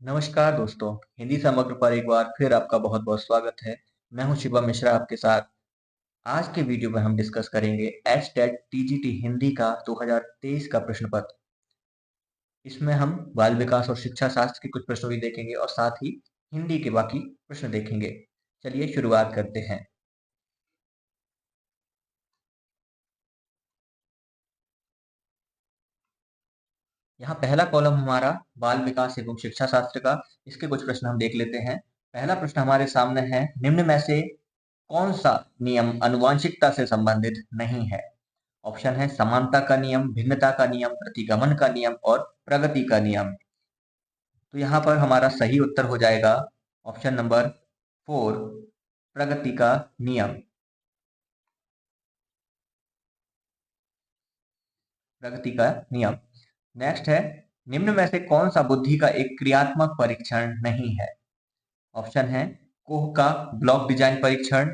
नमस्कार दोस्तों, हिंदी समग्र पर एक बार फिर आपका बहुत-बहुत स्वागत है। मैं हूं शिवम मिश्रा आपके साथ। आज के वीडियो में हम डिस्कस करेंगे एचटेट टीजीटी हिंदी का 2023 का प्रश्न पत्र। इसमें हम बाल विकास और शिक्षा शास्त्र के कुछ प्रश्नों भी देखेंगे और साथ ही हिंदी के बाकी प्रश्न देखेंगे। चलिए शुरुआत करते हैं। यहाँ पहला कॉलम हमारा बाल विकास एवं शिक्षा शास्त्र का। इसके कुछ प्रश्न हम देख लेते हैं। पहला प्रश्न हमारे सामने है, निम्न में से कौन सा नियम आनुवंशिकता से संबंधित नहीं है? ऑप्शन है समानता का नियम, भिन्नता का नियम, प्रतिगमन का नियम और प्रगति का नियम। तो यहाँ पर हमारा सही उत्तर हो जाएगा ऑप्शन नंबर 4, प्रगति का नियम। प्रगति का नियम। नेक्स्ट है, निम्न में से कौन सा बुद्धि का एक क्रियात्मक परीक्षण नहीं है? ऑप्शन है कोह का ब्लॉक डिजाइन परीक्षण,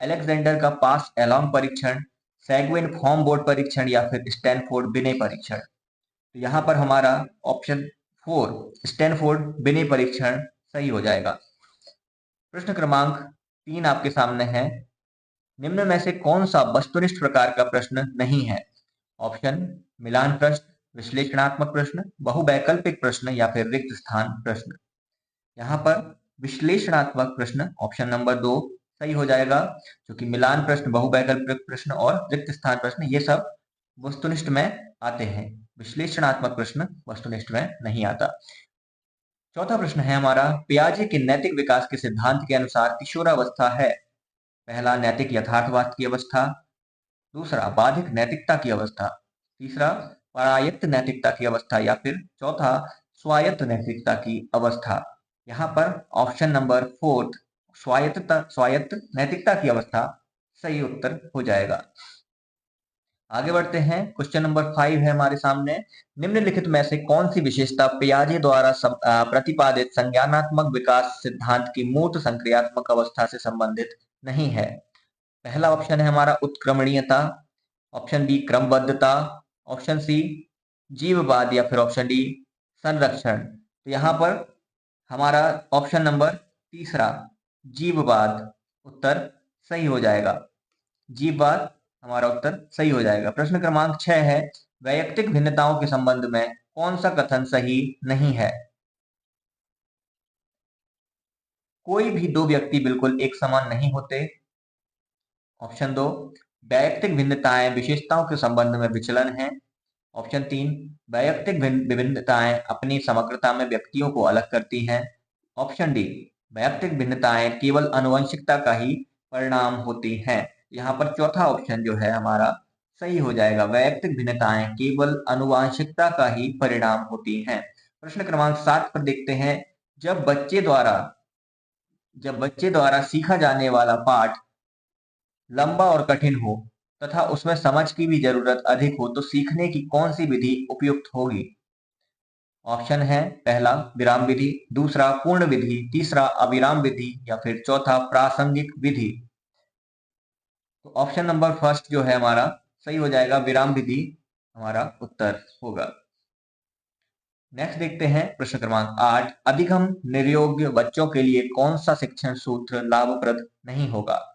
अलेक्जेंडर का पास एलॉन्ग परीक्षण, सैगविन फॉर्म बोर्ड परीक्षण या फिर स्टैनफोर्ड बिने परीक्षण। तो यहाँ पर हमारा ऑप्शन 4 स्टैनफोर्ड बिने परीक्षण सही हो जाएगा। प्रश्न क्रमांक 3 आपके सामने है, निम्न में से कौन सा वस्तुनिष्ठ प्रकार का प्रश्न नहीं है? ऑप्शन मिलान प्रश्न, विश्लेषणात्मक प्रश्न, बहुवैकल्पिक प्रश्न या फिर रिक्त स्थान प्रश्न। यहाँ पर विश्लेषणात्मक प्रश्न ऑप्शन नंबर 2 सही हो जाएगा, क्योंकि मिलान प्रश्न, बहुवैकल्पिक प्रश्न और रिक्त स्थान प्रश्न ये सब वस्तुनिष्ठ में आते हैं। विश्लेषणात्मक प्रश्न वस्तुनिष्ठ में नहीं आता। चौथा प्रश्न है हमारा, पियाजे के नैतिक विकास के सिद्धांत के अनुसार किशोरावस्था है? पहला नैतिक यथार्थवाद की अवस्था, दूसरा बाधिक नैतिकता की अवस्था, तीसरा परायत्त नैतिकता की अवस्था या फिर चौथा स्वायत्त नैतिकता की अवस्था। यहाँ पर ऑप्शन नंबर 4 स्वायत्त नैतिकता की अवस्था सही उत्तर हो जाएगा। आगे बढ़ते हैं। क्वेश्चन नंबर 5 है हमारे सामने, निम्नलिखित में से कौन सी विशेषता पियाजे द्वारा प्रतिपादित संज्ञानात्मक विकास सिद्धांत की मूर्त संक्रियात्मक अवस्था से संबंधित नहीं है? पहला ऑप्शन है हमारा उत्क्रमणीयता, ऑप्शन बी क्रमबद्धता, ऑप्शन सी जीववाद या फिर ऑप्शन डी संरक्षण। तो यहाँ पर हमारा ऑप्शन नंबर तीसरा जीववाद उत्तर सही हो जाएगा। जीववाद हमारा उत्तर सही हो जाएगा। प्रश्न क्रमांक 6 है, वैयक्तिक भिन्नताओं के संबंध में कौन सा कथन सही नहीं है? कोई भी दो व्यक्ति बिल्कुल एक समान नहीं होते। ऑप्शन 2, वैयक्तिक भिन्नताएं विशेषताओं के संबंध में विचलन है। ऑप्शन 3, वैयक्तिक भिन्नताएं अपनी समग्रता में व्यक्तियों को अलग करती हैं। ऑप्शन डी, वैयक्तिक भिन्नताएं केवल आनुवंशिकता का ही परिणाम होती हैं। यहाँ पर चौथा ऑप्शन जो है हमारा सही हो जाएगा, वैयक्तिक भिन्नताएं केवल आनुवंशिकता का ही परिणाम होती हैं। प्रश्न क्रमांक 7 पर देखते हैं, जब बच्चे द्वारा सीखा जाने वाला पाठ लंबा और कठिन हो तथा उसमें समझ की भी जरूरत अधिक हो तो सीखने की कौन सी विधि उपयुक्त होगी? ऑप्शन है पहला विराम विधि, दूसरा पूर्ण विधि, तीसरा अविराम विधि या फिर चौथा प्रासंगिक विधि। तो ऑप्शन नंबर फर्स्ट जो है हमारा सही हो जाएगा, विराम विधि हमारा उत्तर होगा। नेक्स्ट देखते हैं प्रश्न क्रमांक 8, अधिगम निर्योग्य बच्चों के लिए कौन सा शिक्षण सूत्र लाभप्रद नहीं होगा?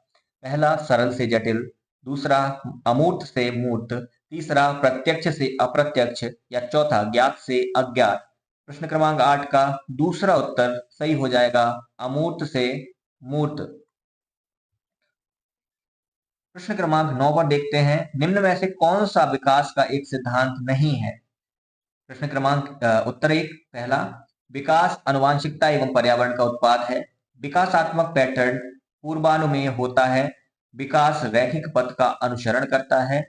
पहला सरल से जटिल, दूसरा अमूर्त से मूर्त, तीसरा प्रत्यक्ष से अप्रत्यक्ष या चौथा ज्ञात से अज्ञात। प्रश्न क्रमांक 8 का दूसरा उत्तर सही हो जाएगा, अमूर्त से मूर्त। प्रश्न क्रमांक 9 पर देखते हैं, निम्न में से कौन सा विकास का एक सिद्धांत नहीं है? प्रश्न क्रमांक उत्तर 1, पहला विकास आनुवांशिकता एवं पर्यावरण का उत्पाद है। विकासात्मक पैटर्न पूर्वानुमेय होता है। विकास रैखिक पथ का अनुसरण करता है।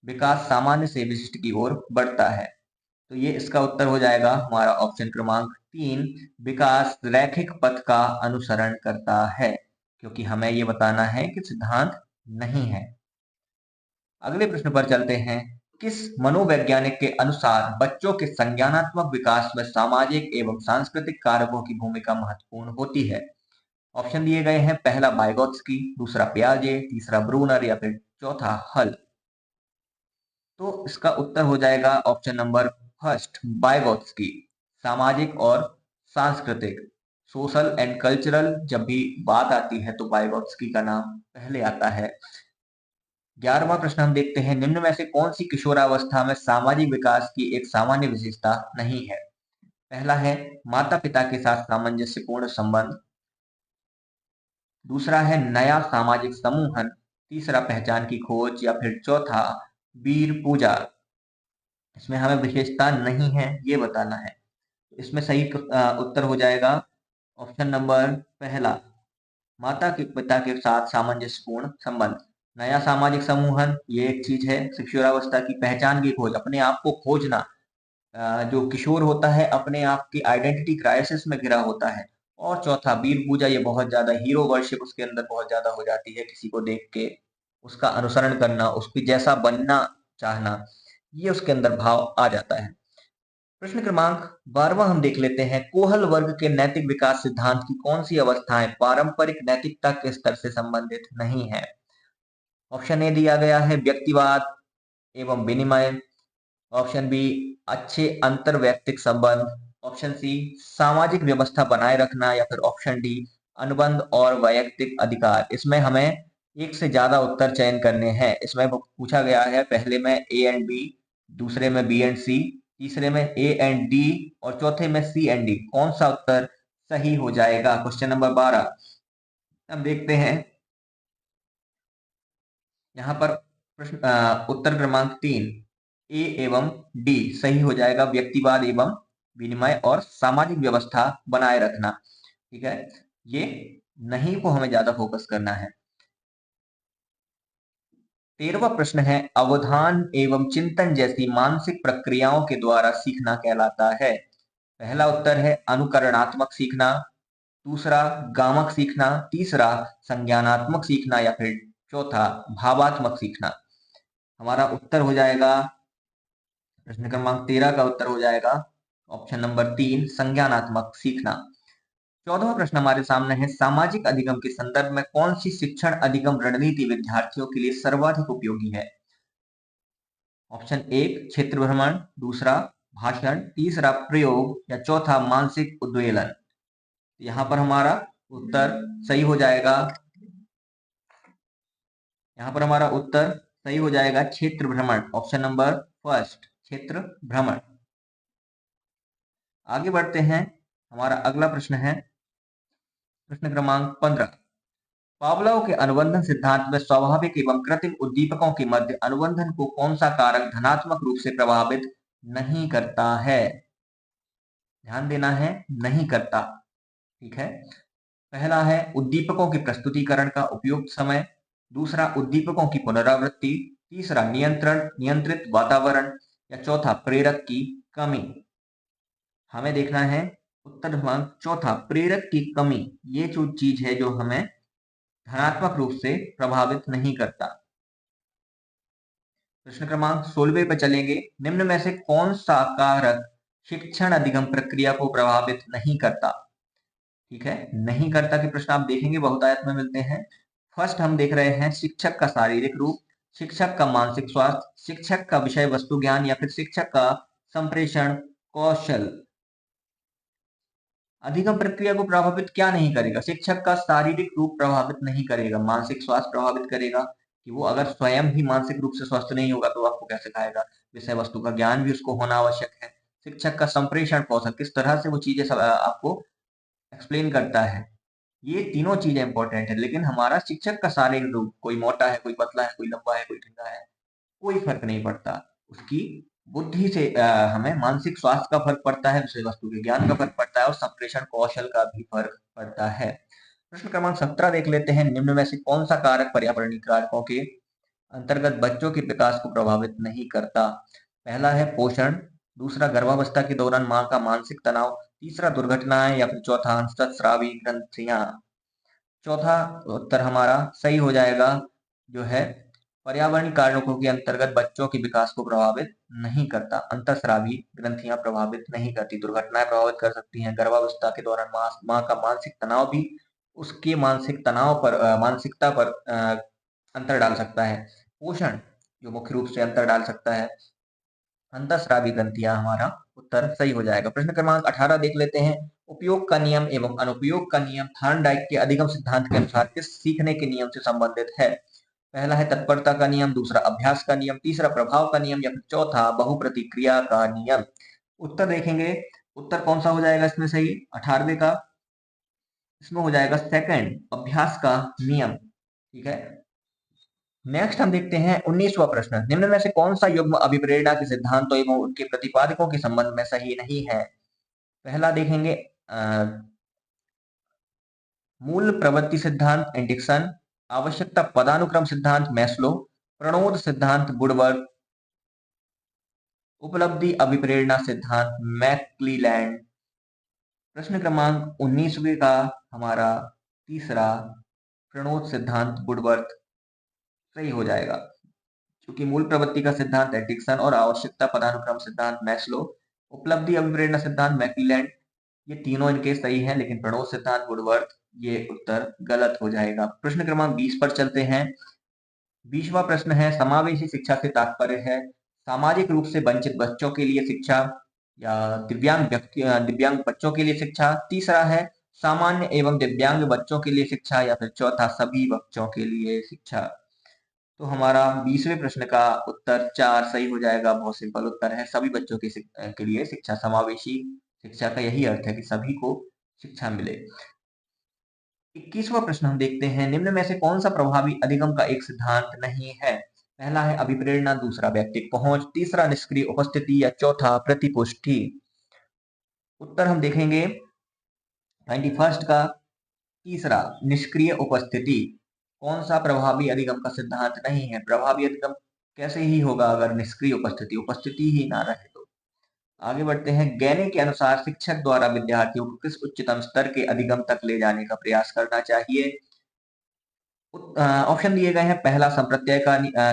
विकास सामान्य से विशिष्ट की ओर बढ़ता है। तो ये इसका उत्तर हो जाएगा हमारा ऑप्शन क्रमांक 3, विकास रैखिक पथ का अनुसरण करता है, क्योंकि हमें ये बताना है कि सिद्धांत नहीं है। अगले प्रश्न पर चलते हैं, किस मनोवैज्ञानिक के अनुसार बच्चों के संज्ञानात्मक विकास में सामाजिक एवं सांस्कृतिक कारकों की भूमिका महत्वपूर्ण होती है? ऑप्शन दिए गए हैं, पहला वाइगोत्स्की, दूसरा पियाजे, तीसरा ब्रूनर या फिर चौथा हल। तो इसका उत्तर हो जाएगा ऑप्शन नंबर फर्स्ट, वाइगोत्स्की, सामाजिक और सांस्कृतिक, सोशल एंड कल्चरल, जब भी बात आती है तो वाइगोत्स्की का नाम पहले आता है। 11वां प्रश्न हम देखते हैं, निम्न में से कौन सी किशोरावस्था में सामाजिक विकास की एक सामान्य विशेषता नहीं है? पहला है माता पिता के साथ सामंजस्यपूर्ण संबंध, दूसरा है नया सामाजिक समूहन, तीसरा पहचान की खोज, या फिर चौथा वीर पूजा। इसमें हमें विशेषता नहीं है ये बताना है। इसमें सही उत्तर हो जाएगा ऑप्शन नंबर पहला, माता के पिता के साथ सामंजस्यपूर्ण संबंध। नया सामाजिक समूहन ये एक चीज है, किशोरावस्था की पहचान की खोज, अपने आप को खोजना। जो किशोर होता है अपने आप की आइडेंटिटी क्राइसिस में घिरा होता है। और चौथा वीर पूजा, ये बहुत ज्यादा हीरो वर्शिप उसके अंदर बहुत ज्यादा हो जाती है, किसी को देख के उसका अनुसरण करना, उसकी जैसा बनना चाहना, ये उसके अंदर भाव आ जाता है। प्रश्न क्रमांक 12वां हम देख लेते हैं, कोहल वर्ग के नैतिक विकास सिद्धांत की कौन सी अवस्थाएं पारंपरिक नैतिकता के स्तर से संबंधित नहीं है? ऑप्शन ए दिया गया है व्यक्तिवाद एवं विनिमय, ऑप्शन बी अच्छे अंतरवैयक्तिक संबंध, ऑप्शन सी सामाजिक व्यवस्था बनाए रखना, या फिर ऑप्शन डी अनुबंध और वैयक्तिक अधिकार। इसमें हमें एक से ज्यादा उत्तर चयन करने हैं। इसमें पूछा गया है पहले में ए एंड बी, दूसरे में बी एंड सी, तीसरे में ए एंड डी और चौथे में सी एंड डी। कौन सा उत्तर सही हो जाएगा? क्वेश्चन नंबर 12 हम देखते हैं। यहाँ पर प्रश्न उत्तर क्रमांक 3 ए एवं डी सही हो जाएगा, व्यक्तिवाद एवं विनिमय और सामाजिक व्यवस्था बनाए रखना। ठीक है, ये नहीं को हमें ज्यादा फोकस करना है। 13वां प्रश्न है, अवधान एवं चिंतन जैसी मानसिक प्रक्रियाओं के द्वारा सीखना कहलाता है? पहला उत्तर है अनुकरणात्मक सीखना, दूसरा गामक सीखना, तीसरा संज्ञानात्मक सीखना, या फिर चौथा भावात्मक सीखना। हमारा उत्तर हो जाएगा, प्रश्न क्रमांक 13 का उत्तर हो जाएगा ऑप्शन नंबर 3 संज्ञानात्मक सीखना। 14वां प्रश्न हमारे सामने है, सामाजिक अधिगम के संदर्भ में कौन सी शिक्षण अधिगम रणनीति विद्यार्थियों के लिए सर्वाधिक उपयोगी है? ऑप्शन 1 क्षेत्र भ्रमण, दूसरा भाषण, तीसरा प्रयोग, या चौथा मानसिक उद्वेलन। यहाँ पर हमारा उत्तर सही हो जाएगा, यहाँ पर हमारा उत्तर सही हो जाएगा क्षेत्र भ्रमण, ऑप्शन नंबर फर्स्ट क्षेत्र भ्रमण। आगे बढ़ते हैं, हमारा अगला प्रश्न है प्रश्न क्रमांक 15, पावलोव के अनुबंधन सिद्धांत में स्वाभाविक एवं कृत्रिम उद्दीपकों के मध्य अनुबंधन को कौन सा कारक धनात्मक रूप से प्रभावित नहीं करता है? ध्यान देना है, नहीं करता। ठीक है, पहला है उद्दीपकों के प्रस्तुतिकरण का उपयुक्त समय, दूसरा उद्दीपकों की पुनरावृत्ति, तीसरा नियंत्रित वातावरण, या चौथा प्रेरक की कमी। हमें देखना है उत्तर क्रमांक चौथा प्रेरक की कमी, ये जो चीज है जो हमें धनात्मक रूप से प्रभावित नहीं करता। प्रश्न क्रमांक 16 पे चलेंगे, निम्न में से कौन सा कारक शिक्षण अधिगम प्रक्रिया को प्रभावित नहीं करता? ठीक है, नहीं करता के प्रश्न आप देखेंगे बहुतायत में मिलते हैं। फर्स्ट हम देख रहे हैं शिक्षक का शारीरिक रूप, शिक्षक का मानसिक स्वास्थ्य, शिक्षक का विषय वस्तु ज्ञान, या फिर शिक्षक का संप्रेषण कौशल। अधिगम प्रक्रिया को प्रभावित क्या नहीं करेगा? शिक्षक का शारीरिक रूप प्रभावित नहीं करेगा, मानसिक स्वास्थ्य प्रभावित करेगा कि वो अगर स्वयं ही मानसिक रूप से स्वस्थ नहीं होगा तो आपको कैसे सिखाएगा? विषय वस्तु का ज्ञान भी उसको होना आवश्यक है। शिक्षक का संप्रेषण कौशल, किस तरह से वो चीजें आपको एक्सप्लेन करता है, ये तीनों चीजें इंपॉर्टेंट है। लेकिन हमारा शिक्षक का शारीरिक रूप, कोई मोटा है, कोई पतला है, कोई लंबा है, कोई ढीला है, कोई फर्क नहीं पड़ता। उसकी बुद्धि से हमें मानसिक स्वास्थ्य का फर्क पड़ता है, विषय वस्तु के ज्ञान का फर्क पड़ता है, और संप्रेषण कौशल का भी फर्क पड़ता है। प्रश्न क्रमांक 17 देख लेते हैं, निम्न में से कौन सा कारक पर्यावरणीय कारकों के अंतर्गत बच्चों के विकास को प्रभावित नहीं करता? पहला है पोषण, दूसरा गर्भावस्था के दौरान मां का मानसिक तनाव, तीसरा दुर्घटनाएं, या फिर चौथा अंतःस्रावी ग्रंथियां। चौथा उत्तर हमारा सही हो जाएगा, जो है पर्यावरणीय कारकों के अंतर्गत बच्चों के विकास को प्रभावित नहीं करता। अंतःस्रावी ग्रंथियां प्रभावित नहीं करती, दुर्घटनाएं प्रभावित कर सकती हैं। गर्भावस्था के दौरान मां का मानसिक तनाव भी उसके मानसिक तनाव पर मानसिकता पर अंतर डाल सकता है। पोषण जो मुख्य रूप से अंतर डाल सकता है। अंतःस्रावी ग्रंथियां हमारा उत्तर सही हो जाएगा। प्रश्न क्रमांक 18 देख लेते हैं, उपयोग का नियम एवं अनुपयोग का नियम थॉर्नडाइक के अधिगम सिद्धांत के अनुसार किस सीखने के नियम से संबंधित है? पहला है तत्परता का नियम, दूसरा अभ्यास का नियम, तीसरा प्रभाव का नियम या फिर चौथा बहुप्रतिक्रिया का नियम। उत्तर देखेंगे, उत्तर कौन सा हो जाएगा इसमें सही? 18वें का इसमें हो जाएगा सेकंड, अभ्यास का नियम। ठीक है, नेक्स्ट हम देखते हैं 19वां प्रश्न। निम्न में से कौन सा युग्म अभिप्रेरणा के सिद्धांतों एवं उनके प्रतिपादकों के संबंध में सही नहीं है? पहला देखेंगे मूल प्रवृत्ति सिद्धांत एंडिक्सन, आवश्यकता पदानुक्रम सिद्धांत मैस्लो, प्रणोद सिद्धांत वुडवर्थ, उपलब्धि अभिप्रेरणा सिद्धांत मैक्लीलैंड। प्रश्न क्रमांक 19वें का हमारा तीसरा प्रणोद सिद्धांत वुडवर्थ सही हो जाएगा, क्योंकि मूल प्रवृत्ति का सिद्धांत एंडिक्सन और आवश्यकता पदानुक्रम सिद्धांत मैस्लो, उपलब्धि अभिप्रेरणा सिद्धांत मैक्लीलैंड, ये तीनों इनके सही हैं, लेकिन प्रणोद सिद्धांत वुडवर्थ ये उत्तर गलत हो जाएगा। प्रश्न क्रमांक 20 पर चलते हैं। 20वां प्रश्न है समावेशी शिक्षा से तात्पर्य है सामाजिक रूप से वंचित बच्चों के लिए शिक्षा या दिव्यांग बच्चों के लिए शिक्षा, तीसरा है सामान्य एवं दिव्यांग बच्चों के लिए शिक्षा या फिर चौथा सभी बच्चों के लिए शिक्षा। तो हमारा 20वें प्रश्न का उत्तर 4 सही हो जाएगा। बहुत सिंपल उत्तर है, सभी बच्चों के लिए शिक्षा। समावेशी शिक्षा का यही अर्थ है कि सभी को शिक्षा मिले। 21वां प्रश्न हम देखते हैं, निम्न में से कौन सा प्रभावी अधिगम का एक सिद्धांत नहीं है? पहला है अभिप्रेरणा, दूसरा व्यक्तिक पहुंच, तीसरा निष्क्रिय उपस्थिति या चौथा प्रतिपुष्टि। उत्तर हम देखेंगे 21st का तीसरा निष्क्रिय उपस्थिति। कौन सा प्रभावी अधिगम का सिद्धांत नहीं है? प्रभावी अधिगम कैसे ही होगा अगर निष्क्रिय उपस्थिति ही ना रहे तो। आगे बढ़ते हैं। गैनी के अनुसार शिक्षक द्वारा विद्यार्थियों को किस उच्चतम स्तर के अधिगम तक ले जाने का प्रयास करना चाहिए? ऑप्शन दिए गए हैं, पहला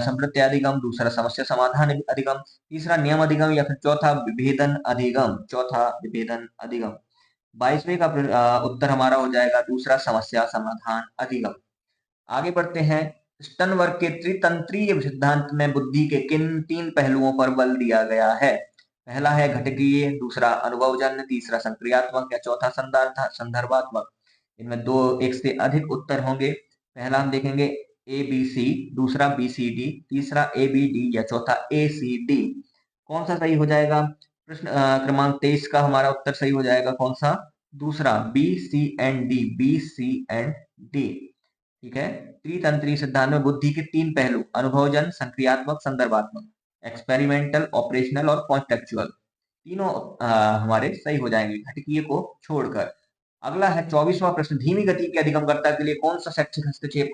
संप्रत्याधिगम, दूसरा समस्या समाधान अधिगम, तीसरा नियम अधिगम या फिर चौथा विभेदन अधिगम। 22वें का उत्तर हमारा हो जाएगा दूसरा समस्या समाधान अधिगम। आगे बढ़ते हैं। स्टनबर्ग के त्रितंत्रीय सिद्धांत में बुद्धि के किन 3 पहलुओं पर बल दिया गया है? पहला है घटकीय, दूसरा अनुभवजन्य, तीसरा संक्रियात्मक या चौथा संदर्भात्मक। इनमें एक से अधिक उत्तर होंगे। पहला हम देखेंगे ABC, दूसरा BCD, तीसरा ABD या चौथा ACD। कौन सा सही हो जाएगा? प्रश्न क्रमांक 23 का हमारा उत्तर सही हो जाएगा कौन सा? दूसरा BCND। ठीक है, त्रितंत्री सिद्धांत में बुद्धि के 3 पहलू अनुभवजन, संक्रियात्मक, संदर्भात्मक, एक्सपेरिमेंटल, ऑपरेशनल और कॉन्टेक्चुअल, तीनों हमारे सही हो जाएंगे घटकीय को छोड़कर। अगला है 24वां प्रश्न। धीमी गति के अधिगमकर्ता के लिए कौन सा शैक्षिक हस्तक्षेप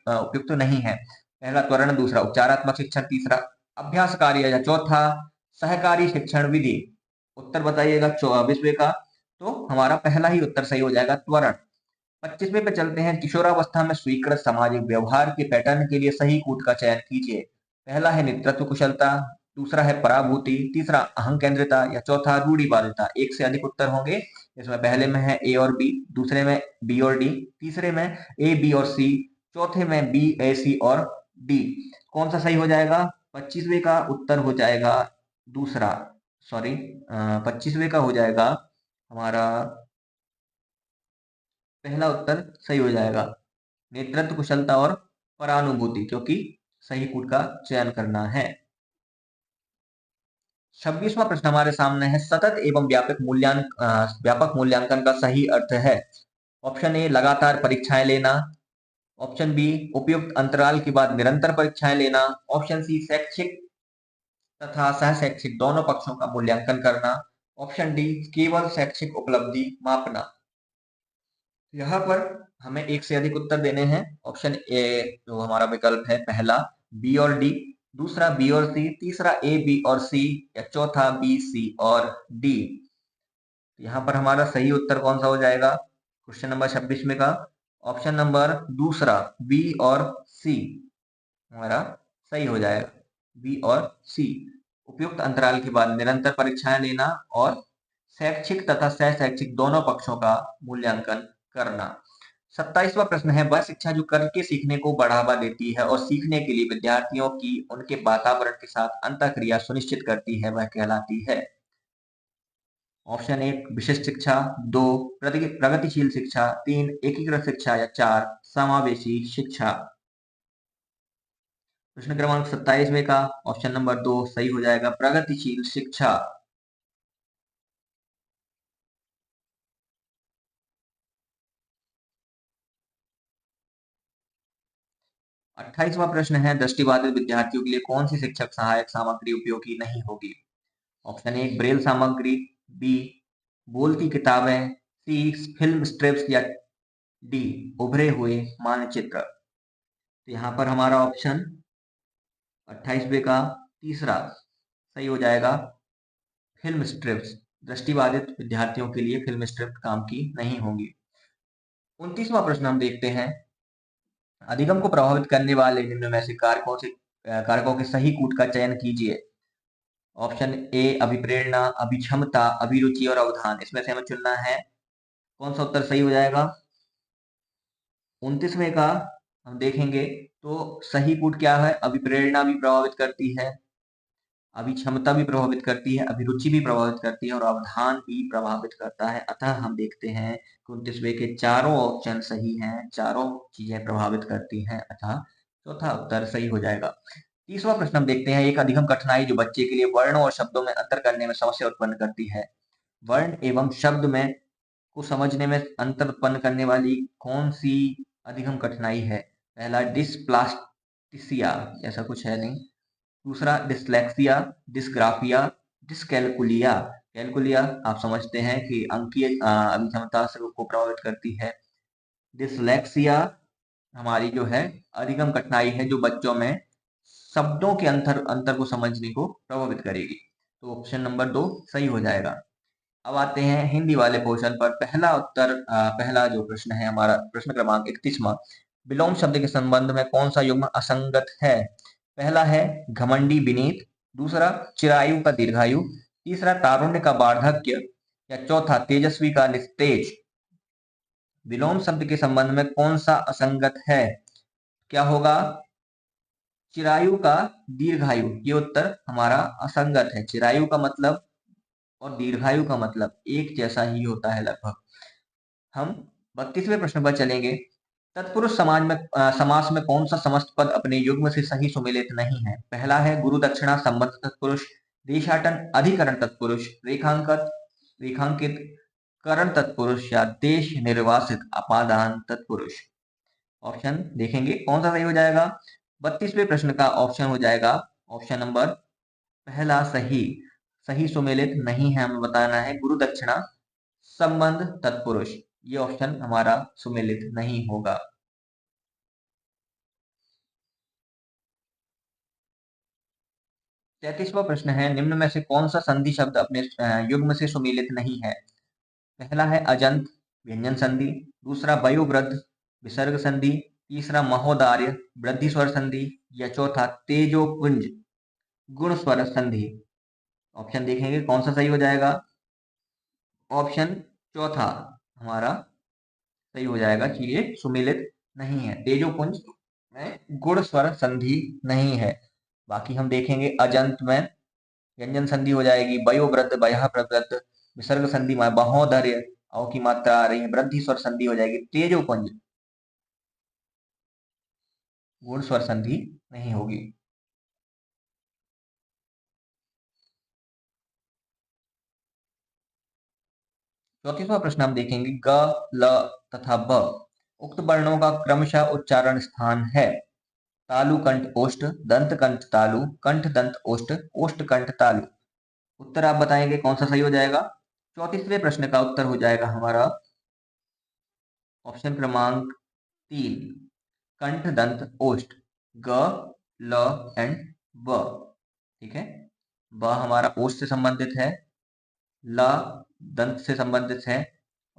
उपयुक्त नहीं है? पहला त्वरण, दूसरा उपचारात्मक शिक्षण, तीसरा अभ्यास कार्य या चौथा सहकारी शिक्षण विधि। उत्तर बताइएगा 24वें का। तो हमारा पहला ही उत्तर सही हो जाएगा, त्वरण। 25वें पे चलते हैं। किशोरावस्था में स्वीकृत सामाजिक व्यवहार के पैटर्न के लिए सही कूट का चयन कीजिए। पहला है नेतृत्व कुशलता, दूसरा है पराभूति, तीसरा अहं केंद्रिता या चौथा रूढ़िवादिता। एक से अधिक उत्तर होंगे। इसमें पहले में है A और B, दूसरे में B और D, तीसरे में A, B और C, चौथे में B, A, C और D। कौन सा सही हो जाएगा? 25वें का उत्तर हो जाएगा दूसरा, 25वें का हो जाएगा हमारा पहला उत्तर सही हो जाएगा, नेतृत्व कुशलता और परानुभूति, क्योंकि सही कूट का चयन करना है। 26वां प्रश्न हमारे सामने है। सतत एवं व्यापक मूल्यांकन का सही अर्थ है? ऑप्शन ए लगातार परीक्षाएं लेना, ऑप्शन बी उपयुक्त अंतराल के बाद निरंतर परीक्षाएं लेना, ऑप्शन सी शैक्षिक तथा सह शैक्षिक दोनों पक्षों का मूल्यांकन करना, ऑप्शन डी केवल शैक्षिक उपलब्धि मापना। यहाँ पर हमें एक से अधिक उत्तर देने हैं। ऑप्शन ए जो हमारा विकल्प है पहला बी और डी, दूसरा बी और सी, तीसरा ए, बी और सी या चौथा बी, सी और डी। यहाँ पर हमारा सही उत्तर कौन सा हो जाएगा क्वेश्चन नंबर 26 में का? ऑप्शन नंबर दूसरा बी और सी हमारा सही हो जाएगा, बी और सी। उपयुक्त अंतराल के बाद निरंतर परीक्षाएं लेना और शैक्षिक तथा सह शैक्षिक दोनों पक्षों का मूल्यांकन करना। 27वां प्रश्न है। वह शिक्षा जो करके सीखने को बढ़ावा देती है और सीखने के लिए विद्यार्थियों की उनके वातावरण के साथ अंतःक्रिया सुनिश्चित करती है, वह कहलाती है? ऑप्शन 1 विशिष्ट शिक्षा, 2 प्रगतिशील शिक्षा, 3 एकीकृत शिक्षा या 4 समावेशी शिक्षा। प्रश्न क्रमांक 27वें का ऑप्शन नंबर 2 सही हो जाएगा, प्रगतिशील शिक्षा। 28वां प्रश्न है, दृष्टिबाधित विद्यार्थियों के लिए कौन सी शिक्षक सहायक सामग्री उपयोगी नहीं होगी? ऑप्शन 1 ब्रेल सामग्री, बी बोलती किताबें, सी फिल्म स्ट्रिप्स या डी उभरे हुए मानचित्र। तो यहाँ पर हमारा ऑप्शन 28वें का तीसरा सही हो जाएगा, फिल्म स्ट्रिप्स। दृष्टिबाधित विद्यार्थियों के लिए फिल्म स्ट्रिप्स काम की नहीं होंगी। 29वां प्रश्न हम देखते हैं, अधिगम को प्रभावित करने वाले निम्न में से कारकों के सही कूट का चयन कीजिए। ऑप्शन ए अभिप्रेरणा, अभिक्षमता, अभिरुचि और अवधान। इसमें से हमें चुनना है कौन सा उत्तर सही हो जाएगा। 29वें का हम देखेंगे तो सही कूट क्या है, अभिप्रेरणा भी प्रभावित करती है, अभिक्षमता भी प्रभावित करती है, अभिरुचि भी प्रभावित करती है और अवधान भी प्रभावित करता है। अतः हम देखते हैं कि 29वें के चारों ऑप्शन सही हैं, चारों चीजें प्रभावित करती हैं, अतः चौथा उत्तर सही हो जाएगा। 30वां प्रश्न हम देखते हैं, एक अधिगम कठिनाई जो बच्चे के लिए वर्णों और शब्दों में अंतर करने में समस्या उत्पन्न करती है। वर्ण एवं शब्द में को समझने में अंतर उत्पन्न करने वाली कौन सी अधिगम कठिनाई है? पहला डिस्प्लास्टिसिया, ऐसा कुछ है नहीं। दूसरा डिसलेक्सिया, डिस्ग्राफिया, डिसकैलकुलिया। कैलकुलिया आप समझते हैं कि अंकीय अभिक्षमता से को प्रभावित करती है। डिसलेक्सिया हमारी जो है अधिगम कठिनाई है जो बच्चों में शब्दों के अंतर को समझने को प्रभावित करेगी। तो ऑप्शन नंबर 2 सही हो जाएगा। अब आते हैं हिंदी वाले पोर्शन पर। पहला जो प्रश्न है हमारा प्रश्न क्रमांक 31वां, विलोम शब्द के संबंध में कौन सा युग्म असंगत है? पहला है घमंडी विनीत, दूसरा चिरायु का दीर्घायु, तीसरा तारुण्य का वार्धक्य या चौथा तेजस्वी का निस्तेज। विलोम शब्द के संबंध में कौन सा असंगत है? क्या होगा? चिरायु का दीर्घायु, ये उत्तर हमारा असंगत है। चिरायु का मतलब और दीर्घायु का मतलब एक जैसा ही होता है लगभग। हम 32वें प्रश्न पर चलेंगे। तत्पुरुष समास में कौन सा समस्त पद अपने युग्म से सही सुमेलित नहीं है? पहला है गुरु दक्षिणा संबंध तत्पुरुष, देशाटन अधिकरण तत्पुरुष, रेखांकित करण तत्पुरुष या देश निर्वासित अपादान तत्पुरुष। ऑप्शन देखेंगे कौन सा सही हो जाएगा। 32वें प्रश्न का ऑप्शन हो जाएगा ऑप्शन नंबर पहला सही सुमेलित नहीं है, हमें बताना है गुरु दक्षिणा संबंध तत्पुरुष, ये ऑप्शन हमारा सुमेलित नहीं होगा। 33वां प्रश्न है, निम्न में से कौन सा संधि शब्द अपने युग्म से सुमेलित नहीं है? पहला है अजंत व्यंजन संधि, दूसरा वयोवृद्ध विसर्ग संधि, तीसरा महोदार्य वृद्धि स्वर संधि या चौथा तेजोपुंज गुण स्वर संधि। ऑप्शन देखेंगे कौन सा सही हो जाएगा। ऑप्शन चौथा हमारा सही हो जाएगा कि ये सुमेलित नहीं है, तेजोपुंज में गुण स्वर संधि नहीं है। बाकी हम देखेंगे अजंत में व्यंजन संधि हो जाएगी, वयोवृद्ध वयः प्रवृद्ध, विसर्ग संधि में महोदर्य अव की मात्रा आ रही है, वृद्धि स्वर संधि हो जाएगी, तेजोपुंज गुण स्वर संधि नहीं होगी। 34वां प्रश्न हम देखेंगे, ग ल तथा ब उक्त वर्णों का क्रमशः उच्चारण स्थान है। तालु कंठ ओष्ठ, दंत कंठ तालु, कंठ दंत ओष्ठ, ओष्ठ कंठ तालु। उत्तर आप बताएंगे कौन सा सही हो जाएगा। 34वें प्रश्न का उत्तर हो जाएगा हमारा ऑप्शन क्रमांक 3 कंठ दंत ओष्ठ, ग ल एंड ब। ठीक है, ब हमारा ओष्ठ से संबंधित है, ल दंत से संबंधित है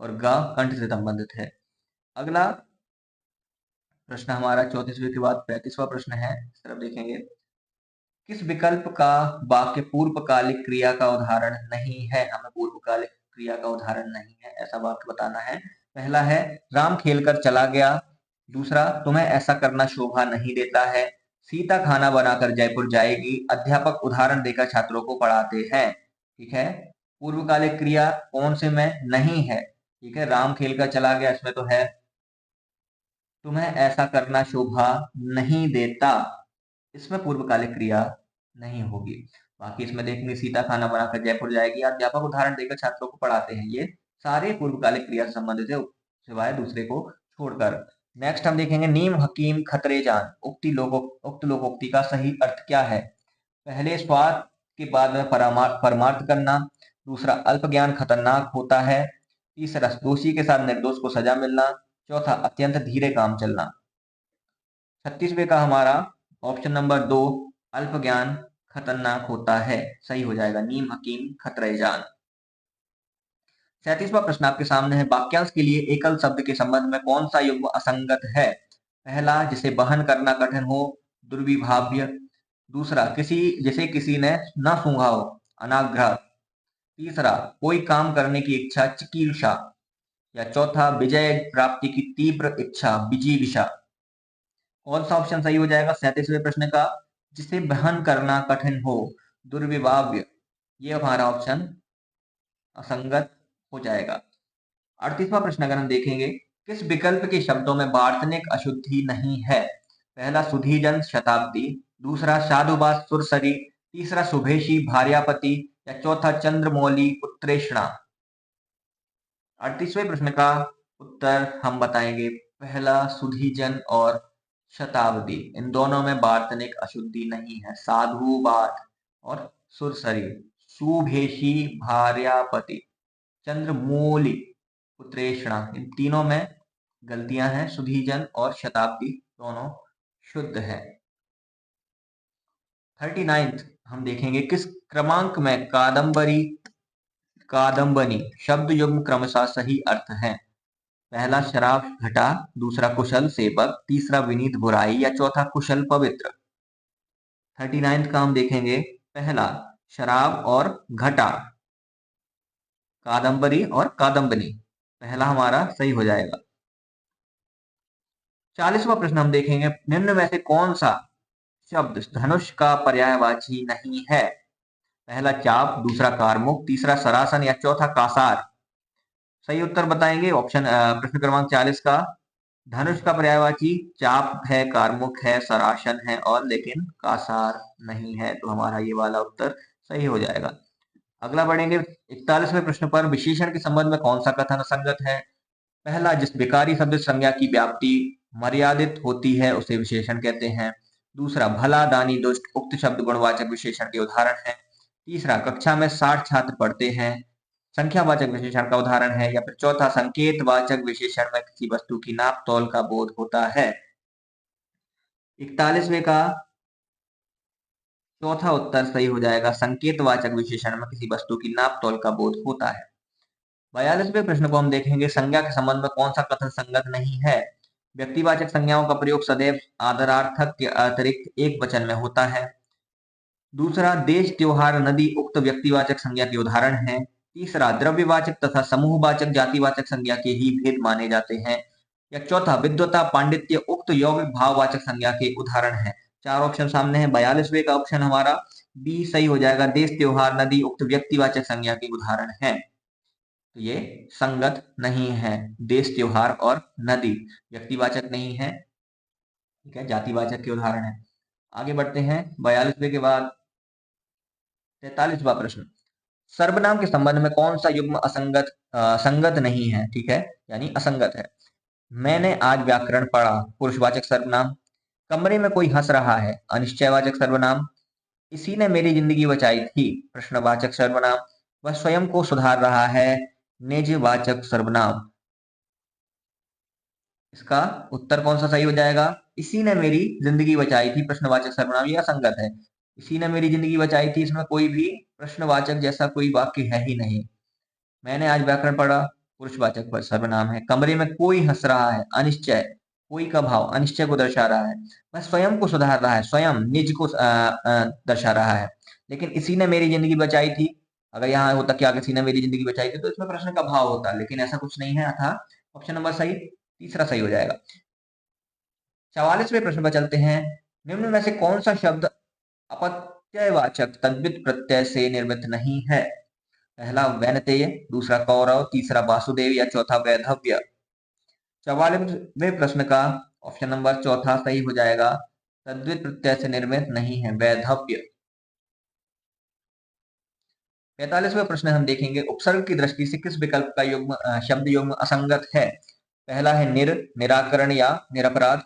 और ग कंठ से संबंधित है। अगला प्रश्न हमारा 34वें के बाद 35वां प्रश्न है, इस तरफ देखेंगे। किस विकल्प का वाक्य पूर्वकालिक क्रिया का उदाहरण नहीं है? हमें पूर्वकालिक क्रिया का उदाहरण नहीं है ऐसा वाक्य बताना है। पहला है राम खेलकर चला गया, दूसरा तुम्हें ऐसा करना शोभा नहीं देता है, सीता खाना बनाकर जयपुर जाएगी, अध्यापक उदाहरण देकर छात्रों को पढ़ाते हैं। ठीक है, पूर्वकालिक क्रिया कौन से में नहीं है? ठीक है, राम खेल कर चला गया, इसमें तो है। तुम्हें ऐसा करना शोभा नहीं देता, इसमें पूर्वकालिक क्रिया नहीं होगी। बाकी इसमें देखेंगे सीता खाना बनाकर जयपुर जाएगी, अध्यापक उदाहरण देकर छात्रों को पढ़ाते हैं, ये सारे पूर्वकालिक क्रिया से संबंधित है, सिवाय दूसरे को छोड़कर। नेक्स्ट हम देखेंगे नीम हकीम खतरे जान, उक्त लोकोक्ति का सही अर्थ क्या है? पहले स्वार्थ के बाद में परमार्थ करना, दूसरा अल्प ज्ञान खतरनाक होता है, तीसरा दोषी के साथ निर्दोष को सजा मिलना, चौथा अत्यंत धीरे काम चलना। 36वें का हमारा ऑप्शन नंबर 2 अल्प ज्ञान खतरनाक होता है, सही हो जाएगा, नीम हकीम खतरे जान। 37वां प्रश्न आपके सामने है, वाक्यांश के लिए एकल शब्द के संबंध में कौन सा युग्म असंगत है? पहला, जिसे वहन करना कठिन हो, दुर्विभाव्य। दूसरा, जिसे किसी ने न सूंघा हो, अनाग्रह। तीसरा, कोई काम करने की इच्छा, चिकीर्षा। या चौथा, विजय प्राप्ति की तीव्र इच्छा, विजिगिषा। कौन सा ऑप्शन सही हो जाएगा 37वें प्रश्न का? जिसे वहन करना कठिन हो, दुर्विभाव्य, ये हमारा ऑप्शन असंगत हो जाएगा। 38वां प्रश्न अगर हम देखेंगे, किस विकल्प के शब्दों में वार्तनिक अशुद्धि नहीं है? पहला, सुधीजन शताब्दी। दूसरा, साधुवास सुरसरी। तीसरा, सुभेशी भार्यापति। या चौथा, चंद्रमौली उत्तरेषणा। 38वें प्रश्न का उत्तर हम बताएंगे पहला, सुधीजन और शताब्दी, इन दोनों में वार्तनिक अशुद्धि नहीं है। साधुवाद और सुरसरी, सुभेशी भार्यापति, चंद्रमौली उत्तरेषणा, इन तीनों में गलतियां हैं। सुधीजन और शताब्दी दोनों शुद्ध है। 39th हम देखेंगे, किस क्रमांक में कादम्बरी कादम्बनी शब्द युग्म क्रमशः सही अर्थ है? पहला, शराब घटा। दूसरा, कुशल सेवक। तीसरा, विनीत बुराई। या चौथा, कुशल पवित्र। 39th का हम देखेंगे, पहला, शराब और घटा, कादम्बरी और कादम्बनी, पहला हमारा सही हो जाएगा। 40वां प्रश्न हम देखेंगे, निम्न में से कौन सा शब्द धनुष का पर्यायवाची नहीं है? पहला, चाप। दूसरा, कारमुक। तीसरा, सरासन। या चौथा, कासार। सही उत्तर बताएंगे ऑप्शन प्रश्न क्रमांक 40 का। धनुष का पर्यायवाची चाप है, कारमुक है, सरासन है, और लेकिन कासार नहीं है, तो हमारा ये वाला उत्तर सही हो जाएगा। अगला बढ़ेंगे 41वें प्रश्न पर, विशेषण के संबंध में कौन सा कथन असंगत है? पहला, जिस विकारी शब्द संज्ञा की व्याप्ति मर्यादित होती है उसे विशेषण कहते हैं। दूसरा, भला दानी दुष्ट, उक्त शब्द गुणवाचक विशेषण के उदाहरण है। तीसरा, कक्षा में 60 छात्र पढ़ते हैं, संख्यावाचक विशेषण का उदाहरण है। या फिर चौथा, संकेतवाचक विशेषण में किसी वस्तु की नाप तौल का बोध होता है। 41वें का चौथा उत्तर सही हो जाएगा, संकेतवाचक विशेषण में किसी वस्तु की नाप तौल का बोध होता है। 42वें प्रश्न को हम देखेंगे, संज्ञा के संबंध में कौन सा कथन संगत नहीं है? व्यक्तिवाचक संज्ञाओं का प्रयोग सदैव आदरार्थक के अतिरिक्त एक वचन में होता है। दूसरा, देश, त्योहार, नदी उक्त व्यक्तिवाचक संज्ञा के उदाहरण हैं। तीसरा, द्रव्यवाचक तथा समूहवाचक जातिवाचक संज्ञा के ही भेद माने जाते हैं। या चौथा, विद्वता, पांडित्य उक्त यौगिक भाववाचक संज्ञा के उदाहरण हैं। चार ऑप्शन सामने हैं। 42वें का ऑप्शन हमारा बी सही हो जाएगा, देश, त्योहार, नदी उक्त व्यक्तिवाचक संज्ञा के उदाहरण हैं, तो ये संगत नहीं है। देश, त्योहार और नदी व्यक्तिवाचक नहीं है, ठीक है, जातिवाचक के उदाहरण है। आगे बढ़ते हैं 42वें के बाद 43वां प्रश्न, सर्वनाम के संबंध में कौन सा युग्म संगत नहीं है? ठीक है, यानी असंगत है। मैंने आज व्याकरण पढ़ा, पुरुषवाचक सर्वनाम। कमरे में कोई हंस रहा है, अनिश्चयवाचक सर्वनाम। इसी ने मेरी जिंदगी बचाई थी, प्रश्नवाचक सर्वनाम। वह स्वयं को सुधार रहा है, निजवाचक सर्वनाम। इसका उत्तर कौन सा सही हो जाएगा? इसी ने मेरी जिंदगी बचाई थी, प्रश्नवाचक सर्वनाम, यह असंगत है। इसी ने मेरी जिंदगी बचाई थी, इसमें कोई भी प्रश्नवाचक जैसा कोई वाक्य है ही नहीं। मैंने आज व्याकरण पढ़ा, पुरुषवाचक पर सर्वनाम है। कमरे में कोई हंस रहा है, अनिश्चय, कोई का भाव अनिश्चय को दर्शा रहा है। वह स्वयं को सुधार रहा है, स्वयं निज को दर्शा रहा है। लेकिन इसी ने मेरी जिंदगी बचाई थी, अगर यहाँ होता क्या किसी ने मेरी जिंदगी बचाई थी, तो इसमें प्रश्न का भाव होता, लेकिन ऐसा कुछ नहीं है, अतः ऑप्शन नंबर सही, तीसरा सही हो जाएगा। 44वें प्रश्न पर चलते हैं, निम्न में से कौन सा शब्द अपत्यवाचक तद्धित प्रत्यय से निर्मित नहीं है? पहला वैनतेय, दूसरा कौरव, तीसरा वासुदेव या चौथा वैधव्य। 44वें प्रश्न का ऑप्शन नंबर चौथा सही हो जाएगा। तद्वित प्रत्यय से निर्मित नहीं है, वैधव्य। 45वां प्रश्न हम देखेंगे, उपसर्ग की दृष्टि से किस विकल्प का शब्द युग्म असंगत है। पहला है निराकरण या निरपराध,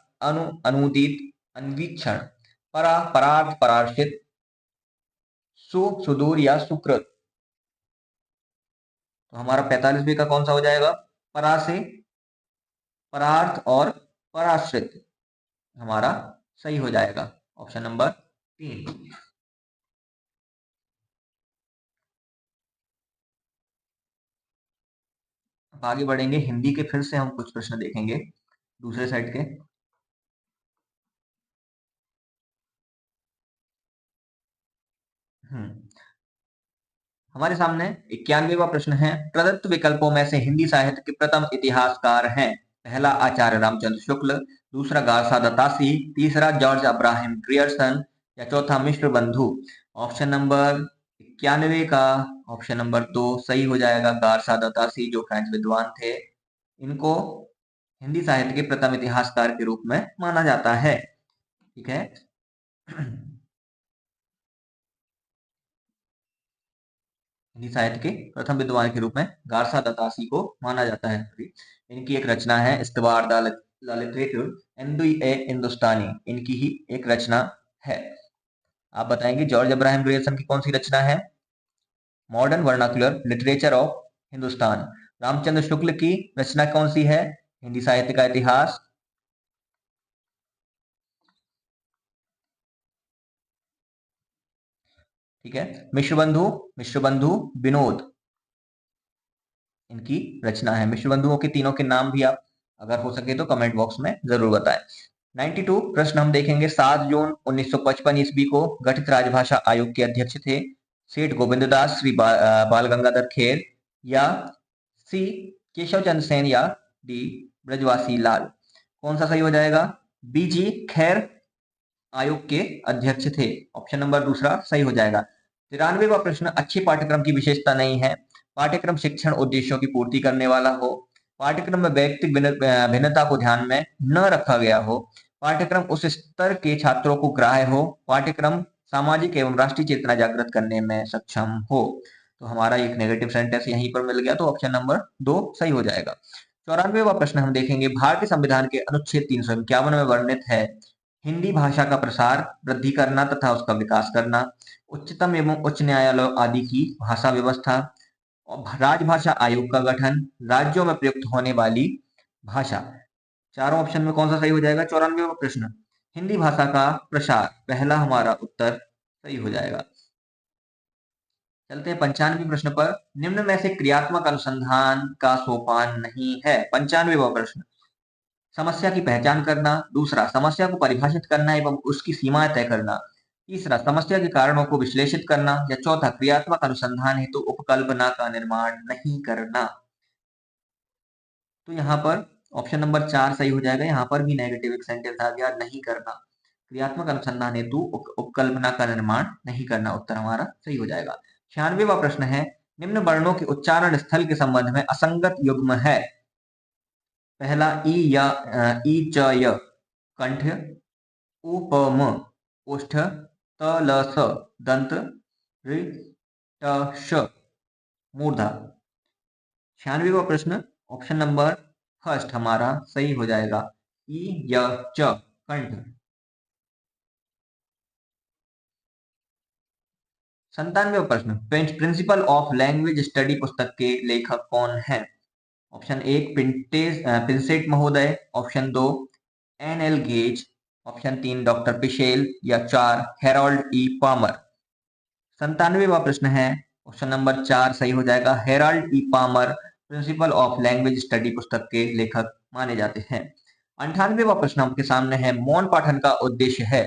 अनुदित, अन्वीक्षण, परा, परार्थ, परार्षित, सुदूर या सुकृत। तो हमारा 45वें का कौन सा हो जाएगा, परा से परार्थ और पराश्रित हमारा सही हो जाएगा, ऑप्शन नंबर 3। अब आगे बढ़ेंगे, हिंदी के फिर से हम कुछ प्रश्न देखेंगे दूसरे साइड के। हमारे सामने 91वां प्रश्न है, प्रदत्त विकल्पों में से हिंदी साहित्य के प्रथम इतिहासकार हैं। पहला आचार्य रामचंद्र शुक्ल, दूसरा गारसा दत्तासी, तीसरा जॉर्ज अब्राहम ग्रियर्सन या चौथा मिश्र बंधु। ऑप्शन नंबर 91 का ऑप्शन नंबर 2 सही हो जाएगा। गारसा दत्तासी जो फ्रेंच विद्वान थे, इनको हिंदी साहित्य के प्रथम इतिहासकार के रूप में माना जाता है। ठीक है। हिंदी साहित्य के प्रथम विद्वान के रूप में गारसा दत्तासी को माना जाता है। इनकी एक रचना है इस्तवार ललितवेतुर हिंदुस्तानी, इनकी ही एक रचना है। आप बताएंगे जॉर्ज अब्राहम ग्रियर्सन की कौन सी रचना है, modern vernacular literature of Hindustan. Ramchandra Shukla की रचना कौन सी है, हिंदी साहित्य का इतिहास। ठीक है। मिश्र बंधु विनोद इनकी रचना है। मिश्र बंधुओं के तीनों के नाम भी आप अगर हो सके तो कमेंट बॉक्स में जरूर बताएं। 92 प्रश्न हम देखेंगे, 7 जून 1955 ईस्वी को गठित राजभाषा आयोग के अध्यक्ष थे सेठ गोविंददास, श्री बाल गंगाधर खेर या सी केशव चंद्र सेन या डी ब्रजवासी लाल। कौन सा सही हो जाएगा, बीजी खैर आयोग के अध्यक्ष थे, ऑप्शन नंबर दूसरा सही हो जाएगा। 93वां प्रश्न, अच्छे पाठ्यक्रम की विशेषता नहीं है, पाठ्यक्रम शिक्षण उद्देश्यों की पूर्ति करने वाला हो, पाठ्यक्रम में व्यक्तिगत भिन्नता को ध्यान में न रखा गया हो, पाठ्यक्रम उस स्तर के छात्रों को ग्राह्य हो, पाठ्यक्रम सामाजिक एवं राष्ट्रीय चेतना जागृत करने में सक्षम हो। तो हमारा एक नेगेटिव सेंटेंस यहीं पर मिल गया, तो ऑप्शन नंबर 2 सही हो जाएगा। 94वां प्रश्न हम देखेंगे, भारतीय संविधान के अनुच्छेद 351 में वर्णित है, हिंदी भाषा का प्रसार, वृद्धि करना तथा उसका विकास करना, उच्चतम एवं उच्च न्यायालय आदि की भाषा व्यवस्था, राजभाषा आयोग का गठन, राज्यों में प्रयुक्त होने वाली भाषा। चारों ऑप्शन में कौन सा सही हो जाएगा। 94वां प्रश्न, हिंदी भाषा का प्रसार, पहला हमारा उत्तर सही हो जाएगा। चलते हैं 95वें प्रश्न पर, निम्न में से क्रियात्मक अनुसंधान का सोपान नहीं है। 95वां प्रश्न, समस्या की पहचान करना, दूसरा समस्या को परिभाषित करना एवं उसकी सीमाएं तय करना, तीसरा समस्या के कारणों को विश्लेषित करना या चौथा क्रियात्मक अनुसंधान हेतु उपकल्पना का निर्माण नहीं करना। तो यहाँ पर ऑप्शन नंबर 4 सही हो जाएगा। यहाँ पर भी नेगेटिव एक सेंटेंस आ गया, नहीं करना, क्रियात्मक अनुसंधान हेतु उपकल्पना का निर्माण नहीं करना, उत्तर हमारा सही हो जाएगा। 96वां प्रश्न है, निम्न वर्णों के उच्चारण स्थल के संबंध में असंगत युग्म है। पहला ई या ई च य कंठ, उ प म ओष्ठ, त ल स दंत, ऋ ट श मूर्धा। 96वां प्रश्न, ऑप्शन नंबर फर्स्ट हमारा सही हो जाएगा, ई य च कंठ। 97वां प्रश्न, प्रिंसिपल ऑफ लैंग्वेज स्टडी पुस्तक के लेखक कौन है। ऑप्शन 1 पिंसेट महोदय, option 2 N L Gage, option 3 doctor Pischel या 4 हेरोल्ड ई पामर। 97वां प्रश्न है, ऑप्शन नंबर 4 सही हो जाएगा। Harold E Palmer principle of language study पुस्तक के लेखक माने जाते हैं। 98वां प्रश्न आपके सामने है, मौन पाठन का उद्देश्य है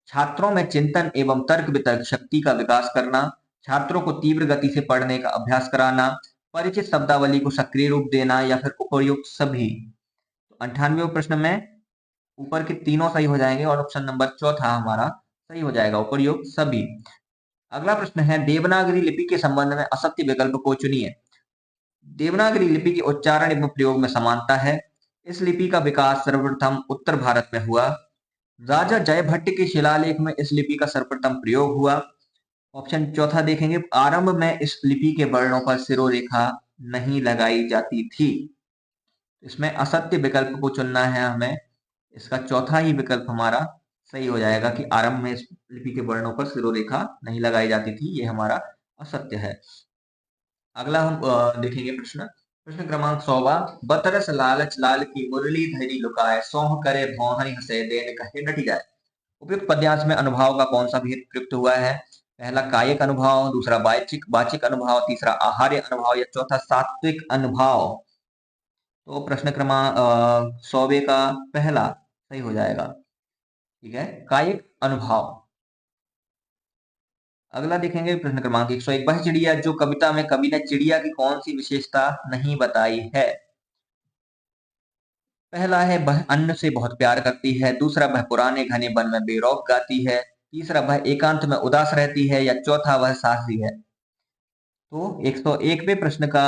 छात्रों में चिंतन एवं तर्क वितर्क शक्ति का विकास करना, छात्रों को तीव्र गति से पढ़ने का अभ्यास कराना, परिचित शब्दावली को सक्रिय रूप देना या फिर उपयुक्त सभी। 98वें प्रश्न में ऊपर के तीनों सही हो जाएंगे और ऑप्शन नंबर चौथा हमारा सही हो जाएगा, उपयुक्त सभी। अगला प्रश्न है देवनागरी लिपि के संबंध में असत्य विकल्प को चुनिए। देवनागरी लिपि के उच्चारण एवं प्रयोग में समानता है। इस लिपि का विकास सर्वप्रथम उत्तर भारत में हुआ। राजा जयभट्ट के शिलालेख में इस लिपि का सर्वप्रथम प्रयोग हुआ। ऑप्शन चौथा देखेंगे, आरंभ में इस लिपि के वर्णों पर सिरोरेखा नहीं लगाई जाती थी। इसमें असत्य विकल्प को चुनना है हमें। इसका चौथा ही विकल्प हमारा सही हो जाएगा कि आरंभ में इस लिपि के वर्णों पर सिरोरेखा नहीं लगाई जाती थी, ये हमारा असत्य है। अगला हम देखेंगे प्रश्न क्रमांक 100वां। बतरस लालच लाल की मुरली धरी लुकाए, सौह करे भौहनि हंसे देन कहे डटी जाए। उपयुक्त पद्यांश में अनुभाव का कौन सा भेद प्रयुक्त हुआ है? पहला कायिक अनुभाव, दूसरा वाचिक अनुभाव, तीसरा आहार्य अनुभाव या चौथा सात्विक अनुभाव। तो प्रश्न क्रमांक 100वें का पहला सही हो जाएगा। ठीक है, कायिक अनुभाव। अगला देखेंगे प्रश्न क्रमांक 101। वह चिड़िया जो कविता में कवि ने चिड़िया की कौन सी विशेषता नहीं बताई है? पहला है वह अन्न से बहुत प्यार करती है, दूसरा वह पुराने घने वन में बेरौक गाती है, तीसरा वह एकांत में उदास रहती है या चौथा वह साहसी है। तो 101वें प्रश्न का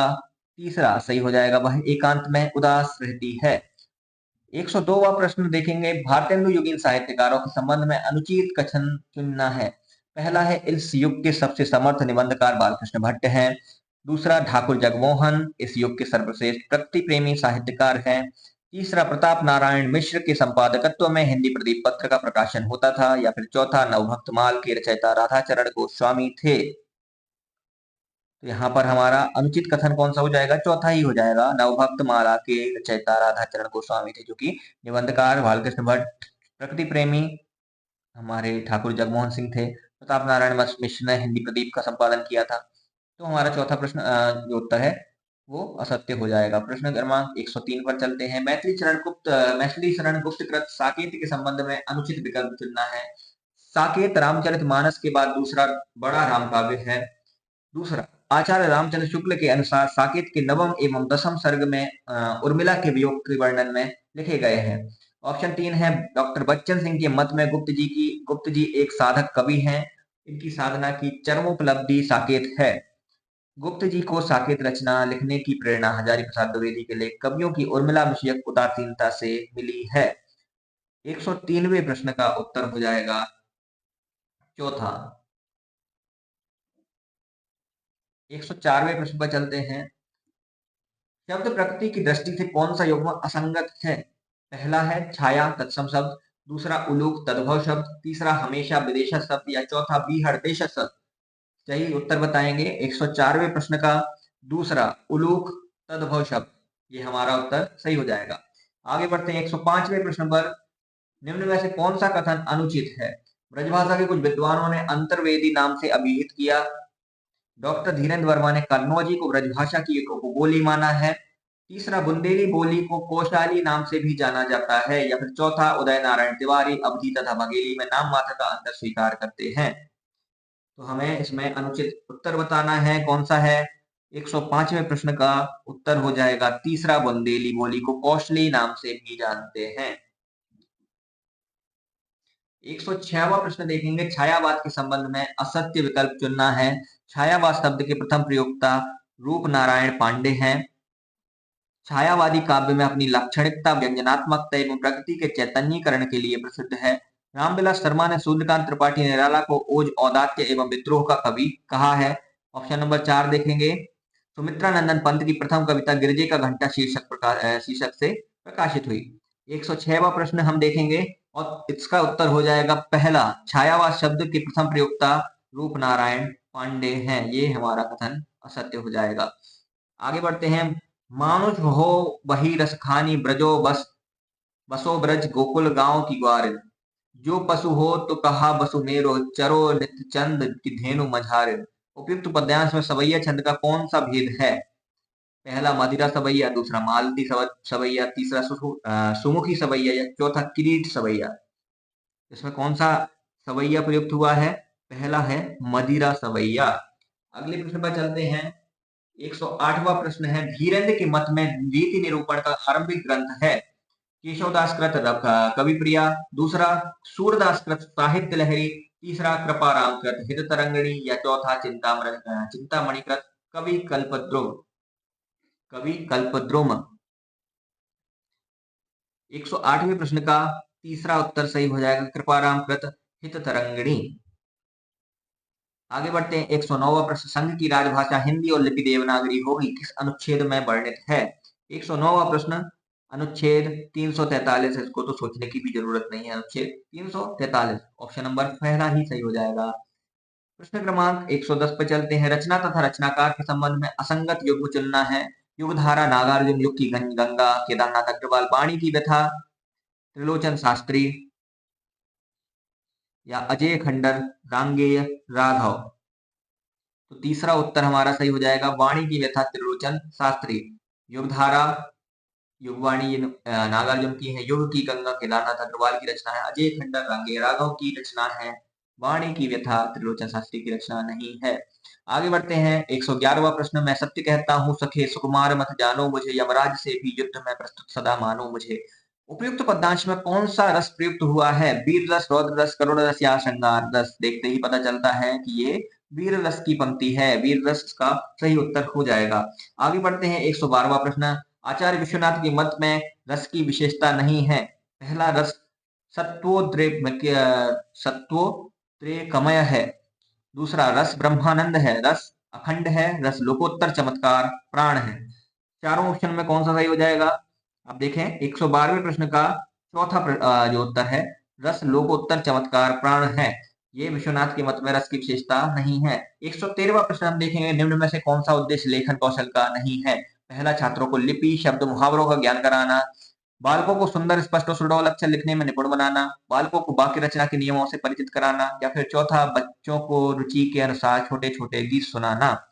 तीसरा सही हो जाएगा, वह एकांत में उदास रहती है। 102वां प्रश्न देखेंगे, भारतेंदु युगीन साहित्यकारों के संबंध में अनुचित कथन चुनना है। पहला है इस युग के सबसे समर्थ निबंधकार बालकृष्ण भट्ट हैं। दूसरा ठाकुर जगमोहन इस युग के सर्वश्रेष्ठ प्रकृति प्रेमी साहित्यकार हैं। तीसरा प्रताप नारायण मिश्र के संपादकत्व में हिंदी प्रदीप पत्र का प्रकाशन होता था, या फिर चौथा नवभक्तमाल के रचयिता राधाचरण गोस्वामी थे। तो यहाँ पर हमारा अनुचित कथन कौन सा हो जाएगा? चौथा ही हो जाएगा, नवभक्त माला के रचयिता राधाचरण गोस्वामी थे, जो कि निबंधकार बालकृष्ण भट्ट, प्रकृति प्रेमी हमारे ठाकुर जगमोहन सिंह थे, प्रताप नारायण मिश्र ने हिंदी प्रदीप का संपादन किया था। तो हमारा चौथा प्रश्न जो उत्तर है वो असत्य हो जाएगा। प्रश्न क्रमांक 103 पर चलते हैं। मैथिली शरण गुप्त कृत साकेत के संबंध में अनुचित विकल्प चुनना है। साकेत रामचरितमानस के बाद दूसरा बड़ा राम काव्य है। दूसरा आचार्य रामचंद्र शुक्ल के अनुसार साकेत के नवम एवं दसम सर्ग में उर्मिला के वियोग के वर्णन में लिखे गए हैं। ऑप्शन 3 है डॉक्टर बच्चन सिंह के मत में गुप्त जी एक साधक कवि हैं। इनकी साधना की चरमोपलब्धि साकेत है। गुप्त जी को साकेत रचना लिखने की प्रेरणा हजारी प्रसाद द्विवेदी के लिए कवियों की उर्मिला विषयक उदासीनता से मिली है। 103वें प्रश्न का उत्तर हो जाएगा चौथा। 104वें प्रश्न पर चलते हैं। शब्द प्रकृति की दृष्टि से कौन सा युग्म असंगत है? पहला है छाया तत्सम शब्द, दूसरा उलूक तद्भव शब्द, तीसरा हमेशा विदेशज शब्द या चौथा बीहड़ शब्द। सही उत्तर बताएंगे 104वें प्रश्न का दूसरा उलूक तद्भव शब्द, ये हमारा उत्तर सही हो जाएगा। आगे बढ़ते हैं 105वें प्रश्न पर। निम्न में से कौन सा कथन अनुचित है? ब्रजभाषा के कुछ विद्वानों ने अंतर्वेदी नाम से अभिहित किया। डॉक्टर धीरेन्द्र वर्मा ने कन्नौजी को ब्रजभाषा की एक उपबोली माना है। तीसरा बुंदेली बोली को कोशाली नाम से भी जाना जाता है, या फिर चौथा उदय नारायण तिवारी अवधी तथा बघेली में नाम मात्र का अंतर स्वीकार करते हैं। तो हमें इसमें अनुचित उत्तर बताना है, कौन सा है? 105वें प्रश्न का उत्तर हो जाएगा तीसरा, बुंदेली बोली को कौशली नाम से भी जानते हैं। 106वां प्रश्न देखेंगे, छायावाद के संबंध में असत्य विकल्प चुनना है। छायावाद शब्द के प्रथम प्रयोक्ता रूप नारायण पांडे हैं। छायावादी काव्य में अपनी लाक्षणिकता, व्यंजनात्मकता एवं प्रकृति के चैतन्यीकरण के लिए प्रसिद्ध है। रामविलास शर्मा ने सूर्यकांत त्रिपाठी निराला को ओज, औदात्य एवं विद्रोह का कवि कहा है। ऑप्शन नंबर 4 देखेंगे। सुमित्रा नंदन पंत की प्रथम कविता गिरजे का घंटा शीर्षक से प्रकाशित हुई। 106वां प्रश्न हम देखेंगे और इसका उत्तर हो जाएगा पहला, छायावाद शब्द के प्रथम प्रयोक्ता रूप नारायण पांडे हैं। ये हमारा कथन असत्य हो जाएगा। आगे बढ़ते हैं। मानुष हो बही रस खानी ब्रजो बसो ब्रज गोकुल गांव की ग्वारिन, जो पशु हो तो कहा बसु मेरो, चरो नित्य चंद की धेनु मझारिन। उपयुक्त पद्यांश में सवैया छंद का कौन सा भेद है? पहला मदिरा सवैया, दूसरा मालती सवैया, तीसरा सुमुखी सवैया या चौथा किरीट सवैया। इसमें कौन सा सवैया प्रयुक्त हुआ है? पहला है मदिरा सवैया। अगले प्रश्न पर चलते हैं। 108वां प्रश्न है, धीरेन्द्र के मत में रीति निरूपण का आरंभिक ग्रंथ है। केशवदास कृत कविप्रिया, दूसरा सूरदास कृत साहित्य लहरी, तीसरा कृपारामकृत हित तरंगिणी या चौथा चिंतामणिकृत कवि कल्पद्रुम। 108वें प्रश्न का तीसरा उत्तर सही हो जाएगा कृपारामकृत हित तरंगिणी। आगे बढ़ते हैं 109वां प्रश्न, संघ की राजभाषा हिंदी और लिपि देवनागरी होगी, किस अनुच्छेद में वर्णित है? 109वां प्रश्न अनुच्छेद 343 है, इसको तो सोचने की भी जरूरत नहीं है। अनुच्छेद 343 ऑप्शन नंबर पहला ही सही हो जाएगा। प्रश्न क्रमांक 110 पे चलते हैं, रचना तथा रचनाकार के संबंध में असंगत युग्म चुनना है। युगधारा नागार्जुन, युग की गंगा केदारनाथ अग्रवाल, वाणी की व्यथा त्रिलोचन शास्त्री या अजय खंडर गांगेय राघव। तो तीसरा उत्तर हमारा सही हो जाएगा वाणी की व्यथा त्रिलोचन शास्त्री। युगधारा युगवाणी नागार्जुन की है, युग की गंगा केदारनाथ अग्रवाल की रचना है, अजय खंडर गांगेय राघव की रचना है, वाणी की व्यथा त्रिलोचन शास्त्री की रचना नहीं है। आगे बढ़ते हैं 111वां प्रश्न, मैं सत्य कहता हूँ सखे सुकुमार मत जानो मुझे, यमराज से भी युद्ध में प्रस्तुत सदा मानो मुझे। उपयुक्त पद्यांश में कौन सा रस प्रयुक्त हुआ है? वीर रस, रौद्र रस, करुण रस या श्रृंगार रस? देखते ही पता चलता है कि ये वीर रस की पंक्ति है, वीर रस का सही उत्तर हो जाएगा। आगे बढ़ते हैं 112वां प्रश्न, आचार्य विश्वनाथ के मत में रस की विशेषता नहीं है। पहला रस सत्वोद्रेकमय है, दूसरा रस ब्रह्मानंद है, रस अखंड है, रस लोकोत्तर चमत्कार प्राण है। चारों ऑप्शन में कौन सा सही हो जाएगा? अब देखें 112वें प्रश्न का चौथा जो उत्तर है रस लोकोत्तर चमत्कार प्राण है, ये विश्वनाथ के मत में रस की विशेषता नहीं है। 113वां प्रश्न हम देखेंगे, निम्न में से कौन सा उद्देश्य लेखन कौशल का नहीं है? पहला, छात्रों को लिपि शब्द मुहावरों का ज्ञान कराना, बालकों को सुंदर स्पष्ट और सुडौल अक्षर लिखने में निपुण बनाना, बालकों को वाक्य रचना के नियमों से परिचित कराना, या फिर चौथा, बच्चों को रुचि के अनुसार छोटे छोटे गीत सुनाना।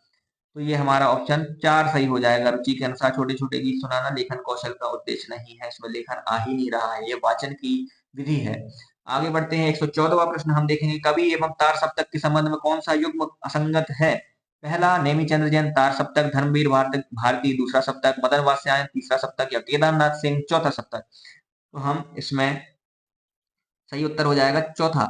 तो ये हमारा ऑप्शन 4 सही हो जाएगा, रुचि के अनुसार छोटे छोटे गीत सुनाना लेखन कौशल का उद्देश्य नहीं है, इसमें लेखन आ ही नहीं रहा है, ये वाचन की विधि है। आगे बढ़ते हैं 114वां प्रश्न हम देखेंगे, कवि एवं तार सप्तक के संबंध में कौन सा युग्म असंगत है? पहला, नेमिचंद्र जैन तार सप्तक, धर्मवीर भारती दूसरा सप्तक, मदन वात्स्यायन तीसरा सप्तक, या केदारनाथ सिंह चौथा सप्तक। तो हम इसमें सही उत्तर हो जाएगा चौथा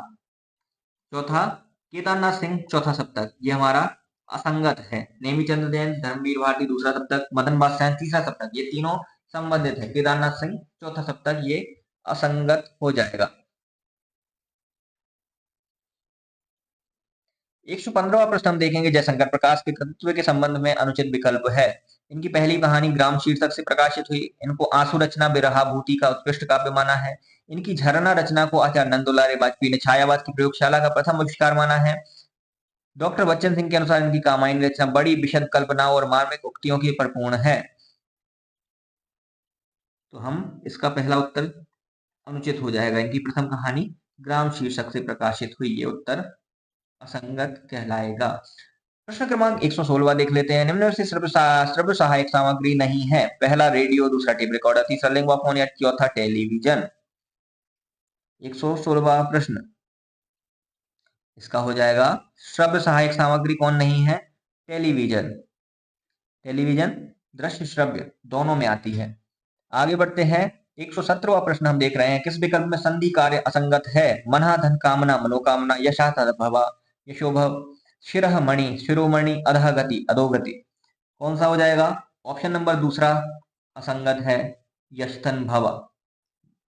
केदारनाथ सिंह चौथा सप्तक, ये हमारा असंगत है। नेमिचंद्र जैन धर्मवीर भारती दूसरा सप्तक, मदन वात्स्यायन तीसरा सप्तक, ये तीनों संबंधित है, केदारनाथ सिंह चौथा सप्तक ये असंगत हो जाएगा। 115वां प्रश्न हम देखेंगे, जयशंकर प्रकाश के कृतित्व के संबंध में अनुचित विकल्प है। इनकी पहली कहानी ग्राम शीर्षक से प्रकाशित हुई, इनको आंसू रचना बिरहा भूति का उत्कृष्ट काव्य माना है, इनकी झरना रचना को आचार्य नंदुलारे वाजपेयी ने छायावाद की प्रयोगशाला का प्रथम आविष्कार माना है। डॉक्टर बच्चन सिंह के अनुसार इनकी कामायनी रचना बड़ी विशद कल्पनाओं और मार्मिक उक्तियों की परिपूर्ण है। तो हम इसका पहला उत्तर अनुचित हो जाएगा, इनकी प्रथम कहानी ग्राम शीर्षक से प्रकाशित हुई, ये उत्तर असंगत कहलाएगा। प्रश्न क्रमांक 116 देख लेते हैं, निम्न में से श्रव्य सहायक सामग्री नहीं है। पहला, रेडियो, दूसरा टेप रिकॉर्डर, तीसरा लिंगवा फोन या चौथा टेलीविजन। 116वां प्रश्न इसका हो जाएगा श्रव्य सहायक सामग्री कौन नहीं है? टेलीविजन। टेलीविजन दृश्य श्रव्य दोनों में आती है। आगे बढ़ते हैं 117वां प्रश्न हम देख रहे हैं, किस विकल्प में संधि कार्य असंगत है? मना धन कामना मनोकामना, यशा तद्भवा यशोभव, शिरः मणि शिरोमणि, अधः गति अधोगति। कौन सा हो जाएगा? ऑप्शन नंबर दूसरा असंगत है, यशतन भव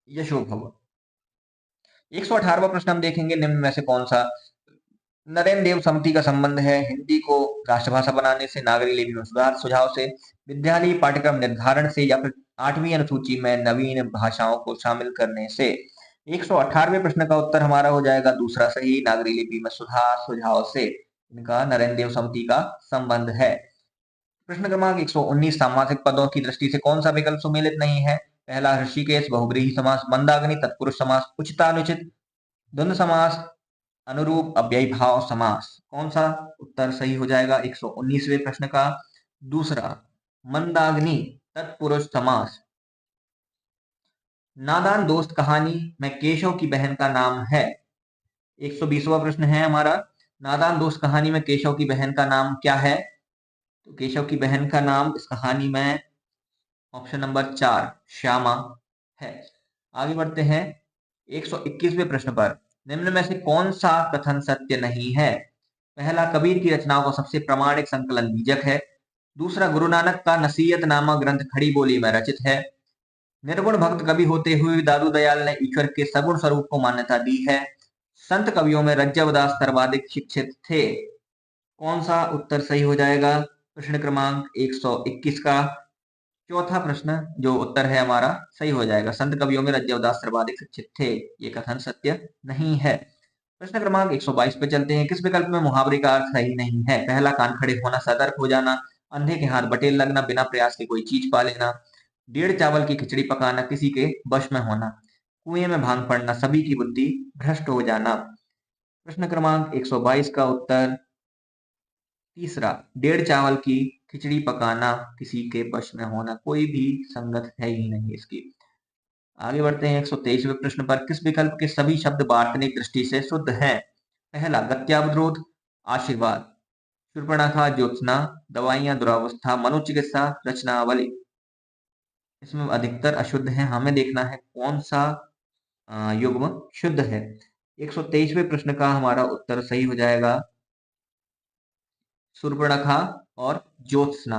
यशोभव। 118वां प्रश्न हम देखेंगे, निम्न में से कौन सा नरेंद्र देव समिति का संबंध है? हिंदी को राष्ट्रभाषा बनाने से, नागरी लिपि में सुधार सुझाव से, विद्यालय पाठ्यक्रम निर्धारण से, या फिर 8वीं अनुसूची में नवीन भाषाओं को शामिल करने से। 118वें प्रश्न का उत्तर हमारा हो जाएगा दूसरा सही, नागरी लिपि में सुधार सुझाव से इनका नरेंद्र देव समिति का संबंध है। प्रश्न क्रमांक 119, सामासिक पदों की दृष्टि से कौन सा विकल्प सुमेलित नहीं है? पहला, ऋषिकेश बहुब्रीहि समास, मंदाग्नि तत्पुरुष समास, उचितानुचित द्वंद्व समास, अनुरूप अव्ययी भाव समास। कौन सा उत्तर सही हो जाएगा 119वें प्रश्न का? दूसरा, मंदाग्नि तत्पुरुष समास। नादान दोस्त कहानी में केशव की बहन का नाम है। 120वां प्रश्न है हमारा, नादान दोस्त कहानी में केशव की बहन का नाम क्या है? तो केशव की बहन का नाम इस कहानी में ऑप्शन नंबर 4 श्यामा है। आगे बढ़ते हैं 121वें प्रश्न पर, निम्न में से कौन सा कथन सत्य नहीं है? पहला, कबीर की रचनाओं का सबसे प्रामाणिक संकलन बीजक है। दूसरा, गुरु नानक का नसीहत नामक ग्रंथ खड़ी बोली में रचित है। निर्गुण भक्त कवि होते हुए दादू दयाल ने ईश्वर के सगुण स्वरूप को मान्यता दी है। संत कवियों में रज्जवदास सर्वाधिक शिक्षित थे। कौन सा उत्तर सही हो जाएगा? प्रश्न क्रमांक 121 का चौथा प्रश्न जो उत्तर है हमारा सही हो जाएगा। संत कवियों में रज्जवदास सर्वाधिक शिक्षित थे, ये कथन सत्य नहीं है। प्रश्न क्रमांक 122 पे चलते हैं। किस विकल्प में मुहावरे का अर्थ सही नहीं है? पहला, कान खड़े होना, सतर्क हो जाना, अंधे के हाथ बटेर लगना, बिना प्रयास के कोई चीज पा लेना, डेढ़ चावल की खिचड़ी पकाना, किसी के वश में होना, कुएं में भांग पड़ना, सभी की बुद्धि भ्रष्ट हो जाना। प्रश्न क्रमांक 122 का उत्तर तीसरा, डेढ़ चावल की खिचड़ी पकाना, किसी के वश में होना, कोई भी संगत है ही नहीं इसकी। आगे बढ़ते हैं 123वें प्रश्न पर। किस विकल्प के सभी शब्द वार्तनिक दृष्टि से शुद्ध हैं? पहला, गत्यावरोध, आशीर्वाद, शूर्पणखा, ज्योत्सना, दवाइयां, दुरावस्था, मनोचिकित्सा, रचनावली। इसमें अधिकतर अशुद्ध है, हमें देखना है कौन सा युग्म शुद्ध है। 123वें प्रश्न का हमारा उत्तर सही हो जाएगा शूर्पणखा और ज्योत्सना,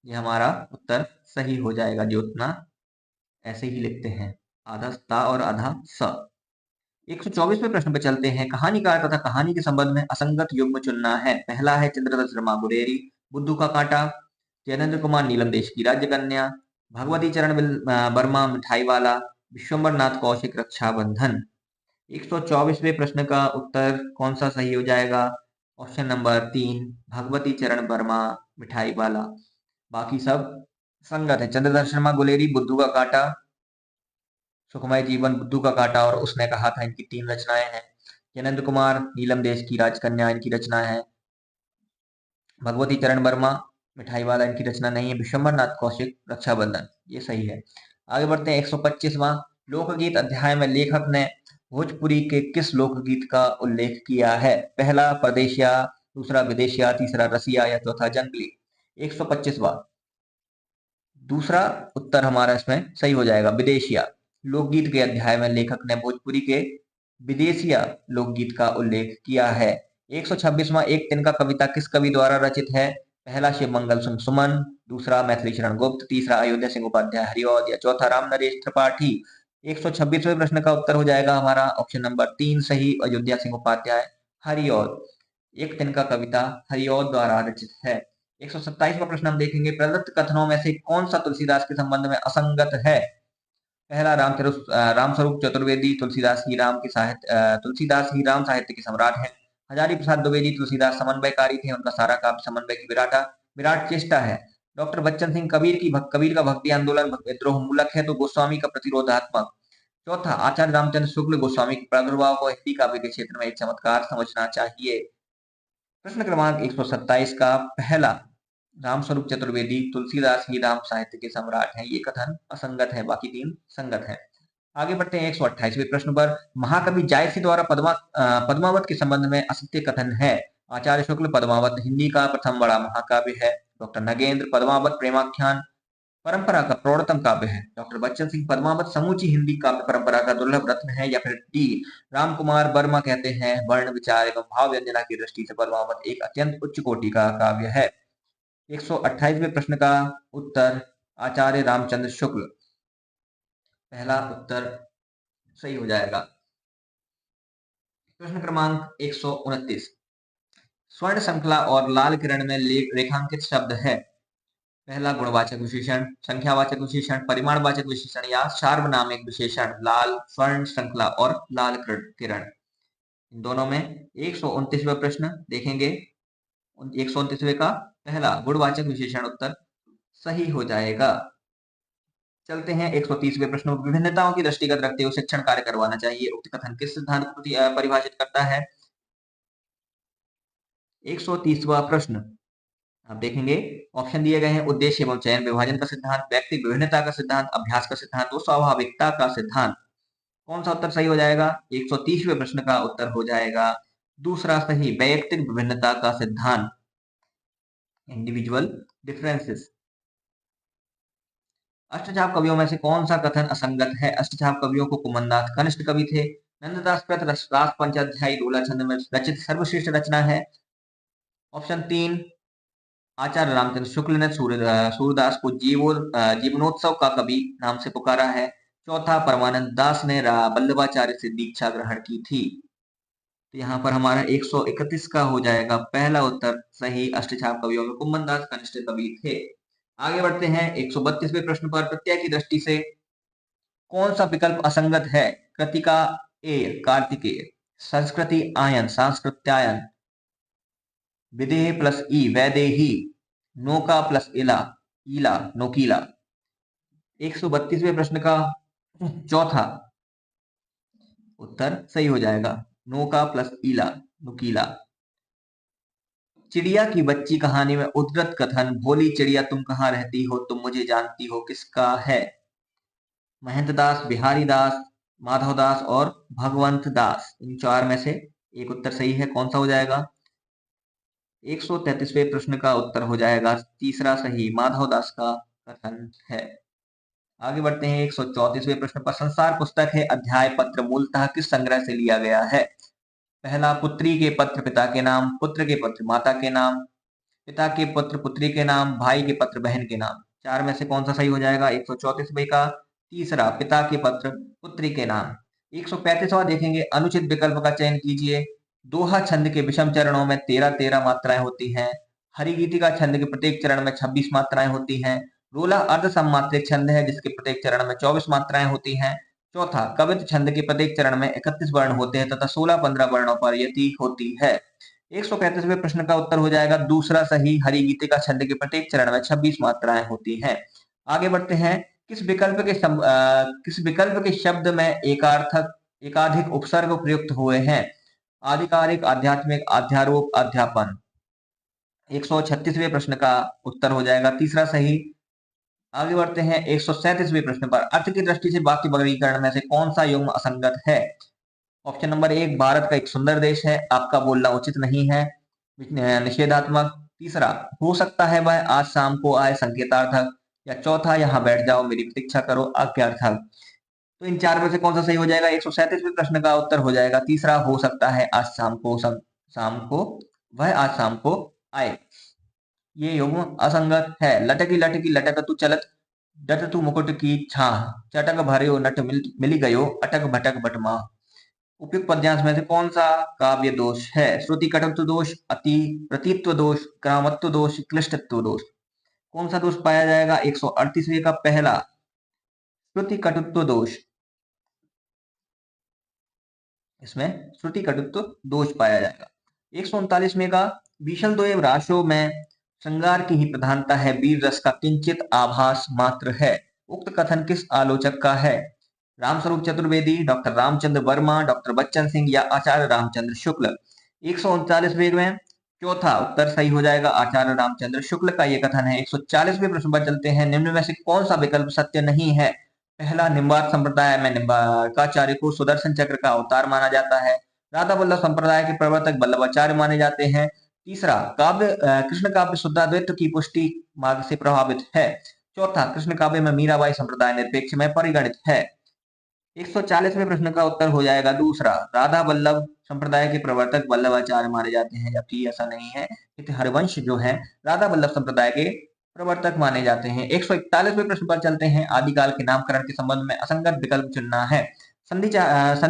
ये हमारा उत्तर सही हो जाएगा। ज्योत्सना ऐसे ही लिखते हैं, आधा ता और आधा स। 124वें प्रश्न पे चलते हैं। कहानीकार तथा कहानी के संबंध में असंगत युग्म चुनना है। पहला है चंद्रदत्त शर्मा गुरेरी, बुद्धू का कांटा, जैनेन्द्र कुमार नीलम देश की राज्य कन्या, भगवती चरण वर्मा मिठाई वाला, विश्वम्बर नाथ कौशिक रक्षाबंधन। 124वें प्रश्न का उत्तर कौन सा सही हो जाएगा? ऑप्शन नंबर 3, भगवती चरण वर्मा मिठाई वाला। बाकी सब संगत है। चंद्रदत्त शर्मा गुलेरी, बुद्धू का कांटा, सुखमय जीवन, बुद्धू का कांटा और उसने कहा था, इनकी 3 रचनाएं हैं। जैनेन्द्र कुमार नीलम देश की राजकन्या इनकी रचना है। भगवती चरण वर्मा मिठाई वाला इनकी रचना नहीं है। विश्वम्बर नाथ कौशिक रक्षाबंधन, ये सही है। आगे बढ़ते हैं 125वां लोकगीत अध्याय में लेखक ने भोजपुरी के किस लोकगीत का उल्लेख किया है? पहला परदेशिया, दूसरा विदेशिया, तीसरा रसिया या चौथा जंगली। 125वां दूसरा उत्तर हमारा इसमें सही हो जाएगा, विदेशिया। लोकगीत के अध्याय में लेखक ने भोजपुरी के विदेशिया लोकगीत का उल्लेख किया है। 126वां एक तिनका कविता किस कवि द्वारा रचित है? पहला शिवमंगल सिंह सुमन, दूसरा मैथिली शरण गुप्त, तीसरा अयोध्या सिंह उपाध्याय हरिऔध या चौथा राम नरेश त्रिपाठी। 126वें प्रश्न का उत्तर हो जाएगा हमारा ऑप्शन नंबर 3 सही, अयोध्या सिंह उपाध्याय हरिऔध। एक तिनका कविता हरिऔध द्वारा रचित है। 127वां प्रश्न हम देखेंगे। प्रदत्त कथनों में से कौन सा तुलसीदास के संबंध में असंगत है? पहला रामस्वरूप चतुर्वेदी तुलसीदास ही राम साहित्य के सम्राट हैं। हजारी प्रसाद द्विवेदी तुलसीदास समन्वयकारी थे, उनका सारा काव्य समन्वय की विराट चेष्टा है। डॉक्टर बच्चन सिंह कबीर का भक्ति आंदोलन विद्रोह मूलक है, तो गोस्वामी का प्रतिरोधात्मक। चौथा, आचार्य रामचंद्र शुक्ल गोस्वामी के प्रादुर्भाव को हिंदी काव्य के क्षेत्र में एक चमत्कार समझना चाहिए। प्रश्न क्रमांक 127 का पहला, रामस्वरूप चतुर्वेदी तुलसीदास ही राम साहित्य के सम्राट हैं, ये कथन असंगत है, बाकी 3 संगत है। आगे बढ़ते हैं 128वें प्रश्न पर। महाकवि जायसी द्वारा पद्मावत के संबंध में असत्य कथन है। आचार्य शुक्ल, पद्मावत हिंदी का प्रथम बड़ा महाकाव्य है। डॉक्टर नगेंद्र, पद्मावत प्रेमाख्यान परंपरा का प्रौढ़तम काव्य है। डॉक्टर बच्चन सिंह, पद्मावत समूची हिंदी काव्य परंपरा का दुर्लभ रत्न है। या फिर डी, राम कुमार वर्मा कहते हैं वर्ण विचार एवं भाव व्यंजना की दृष्टि से पद्मावत एक अत्यंत उच्च कोटि का काव्य है। 128वें प्रश्न का उत्तर आचार्य रामचंद्र शुक्ल, पहला उत्तर सही हो जाएगा। प्रश्न क्रमांक 129, स्वर्ण श्रृंखला और लाल किरण में रेखांकित शब्द है। पहला गुणवाचक विशेषण, संख्यावाचक विशेषण, परिमाणवाचक विशेषण या सार्वनामिक विशेषण। लाल, स्वर्ण श्रृंखला और लाल किरण, इन दोनों में 129वां प्रश्न देखेंगे। 129वें का पहला गुणवाचक विशेषण उत्तर सही हो जाएगा। चलते हैं 130वें प्रश्न। विभिन्नताओं की दृष्टिगत रखते हुए शिक्षण कार्य करवाना चाहिए, उक्त कथन किस सिद्धांत को परिभाषित करता है? 130वां प्रश्न आप देखेंगे, ऑप्शन दिए गए हैं। उद्देश्य एवं चयन विभाजन का सिद्धांत, व्यक्ति विभिन्नता का सिद्धांत, अभ्यास का सिद्धांत, वो स्वाभाविकता का सिद्धांत। कौन सा उत्तर सही हो जाएगा? 130वें प्रश्न का उत्तर हो जाएगा दूसरा सही, वैयक्तिक विभिन्नता का सिद्धांत, इंडिविजुअल डिफरेंसेस। अष्टचाप कवियों में से कौन सा कथन असंगत है? अष्टचाप कवियों को कुमन्दात कनिष्ठ कवि थे, नंददास कृत रास पंचाध्यायी रोला छंद में रचित सर्वश्रेष्ठ रचना है? ऑप्शन 3, आचार्य रामचंद्र शुक्ल ने सूरदास को जीवनोत्सव का कवि नाम से पुकारा है। चौथा, परमानंद दास ने वल्लभाचार्य से दीक्षा ग्रहण की थी। तो यहाँ पर हमारा 131 का हो जाएगा पहला उत्तर सही। अष्टछाप कवियों में कुम्भन दास कनिष्ठ कवि थे। आगे बढ़ते हैं 132वें प्रश्न पर। प्रत्यय की दृष्टि से कौन सा विकल्प असंगत है? कृतिका ए कार्तिकेय, संस्कृति आयन सांस्कृत्यायन, विदेह प्लस ई वैदेही, नौका प्लस इला ईला नोकीला। 132वें प्रश्न का चौथा उत्तर सही हो जाएगा, नौका प्लस ईला नुकीला। चिड़िया की बच्ची कहानी में उद्धृत कथन भोली चिड़िया तुम कहाँ रहती हो तुम मुझे जानती हो किसका है? महंत दास, बिहारी दास, माधव दास और भगवंत दास। इन चार में से एक उत्तर सही है। कौन सा हो जाएगा? 133वें प्रश्न का उत्तर हो जाएगा तीसरा सही, माधव दास का कथन है। आगे बढ़ते हैं 134वें प्रश्न पर। संसार पुस्तक है अध्याय पत्र मूलतः किस संग्रह से लिया गया है? पहला, पुत्री के पत्र पिता के नाम, पुत्र के पत्र माता के नाम, पिता के पत्र पुत्री के नाम, भाई के पत्र बहन के नाम। चार में से कौन सा सही हो जाएगा? 134वें का तीसरा, पिता के पत्र पुत्री के नाम। 135वां देखेंगे, अनुचित विकल्प का चयन कीजिए। दोहा छंद के विषम चरणों में 13 मात्राएं होती हैं। हरिगीतिका छंद के प्रत्येक चरण में 26 मात्राएं होती हैं। रोला अर्ध सममात्रिक छंद है जिसके प्रत्येक चरण में 24 मात्राएं होती हैं। चौथा, कवित छंद के प्रत्येक चरण में 31 वर्ण होते हैं तथा 16-15 वर्णों पर यति होती है। 135वें प्रश्न का उत्तर हो जाएगा दूसरा सही, हरिगीतिका छंद के प्रत्येक चरण में 26 मात्राएं होती हैं। आगे बढ़ते हैं, किस विकल्प के शब्द में एकार्थक एकाधिक उपसर्ग प्रयुक्त हुए हैं? आधिकारिक, आध्यात्मिक, अध्यारोप, अध्यापन। 136वें प्रश्न का उत्तर हो जाएगा तीसरा सही। आगे बढ़ते हैं 137वें प्रश्न पर। अर्थ की दृष्टि से वाक्य वर्गीकरण में से कौन सा युग्म असंगत है? ऑप्शन नंबर 1, भारत का एक सुंदर देश है, आपका बोलना उचित नहीं है, निषेधात्मक। तीसरा, हो सकता है वह आज शाम को आए, संकेतार्थक। या चौथा, यहाँ बैठ जाओ मेरी प्रतीक्षा करो, आज्ञार्थक। तो इन चार में से कौन सा सही हो जाएगा? 137वें प्रश्न का उत्तर हो जाएगा तीसरा, हो सकता है आज शाम को वह आज शाम को आए। ये युग्म असंगत है। लटकी लटकी लटक तू चलत, डट तू मुकुट की छाह, चटक भर्यो नट मिली गयो, अटक भटक बटमा। उपयुक्त पद्यांश में से कौन सा काव्य दोष है? श्रुति कटुत्व दोष, अति प्रतित्व दोष, क्रामत्व दोष, क्लिष्टत्व दोष। कौन सा दोष पाया जाएगा? 138वें का पहला, श्रुति कटुत्व दोष। इसमें श्रुति कटुत्व दोष पाया जाएगा। 139वें का, बीशल दोएव राशों में श्रृंगार की ही प्रधानता है, वीर रस का किंचित आभास मात्र है। उक्त कथन किस आलोचक का है? रामस्वरूप चतुर्वेदी, डॉक्टर रामचंद्र वर्मा, डॉक्टर बच्चन सिंह या आचार्य रामचंद्र शुक्ल। 139वें में चौथा उत्तर सही हो जाएगा, आचार्य रामचंद्र शुक्ल का ये कथन है। 140वें प्रश्न पर चलते हैं। निम्न में से कौन सा विकल्प सत्य नहीं है? पहला, निम्बार्क संप्रदाय में निम्बार्काचार्य को सुदर्शन चक्र का अवतार माना जाता है। राधा वल्लभ संप्रदाय के प्रवर्तक वल्लभाचार्य माने जाते हैं। तीसरा, कृष्ण काव्य शुद्धाद्वैत की पुष्टि मार्ग से प्रभावित है। चौथा, कृष्ण काव्य में मीराबाई संप्रदाय निरपेक्ष में परिगणित है। 140वें प्रश्न का उत्तर हो जाएगा दूसरा, राधा वल्लभ संप्रदाय के प्रवर्तक वल्लभाचार्य माने जाते हैं, जबकि ऐसा नहीं है। हरिवंश जो है राधा वल्लभ संप्रदाय के प्रवर्तक माने जाते हैं। 141वें प्रश्न पर चलते हैं। आदिकाल के नामकरण के संबंध में असंगत विकल्प चुनना है। संधि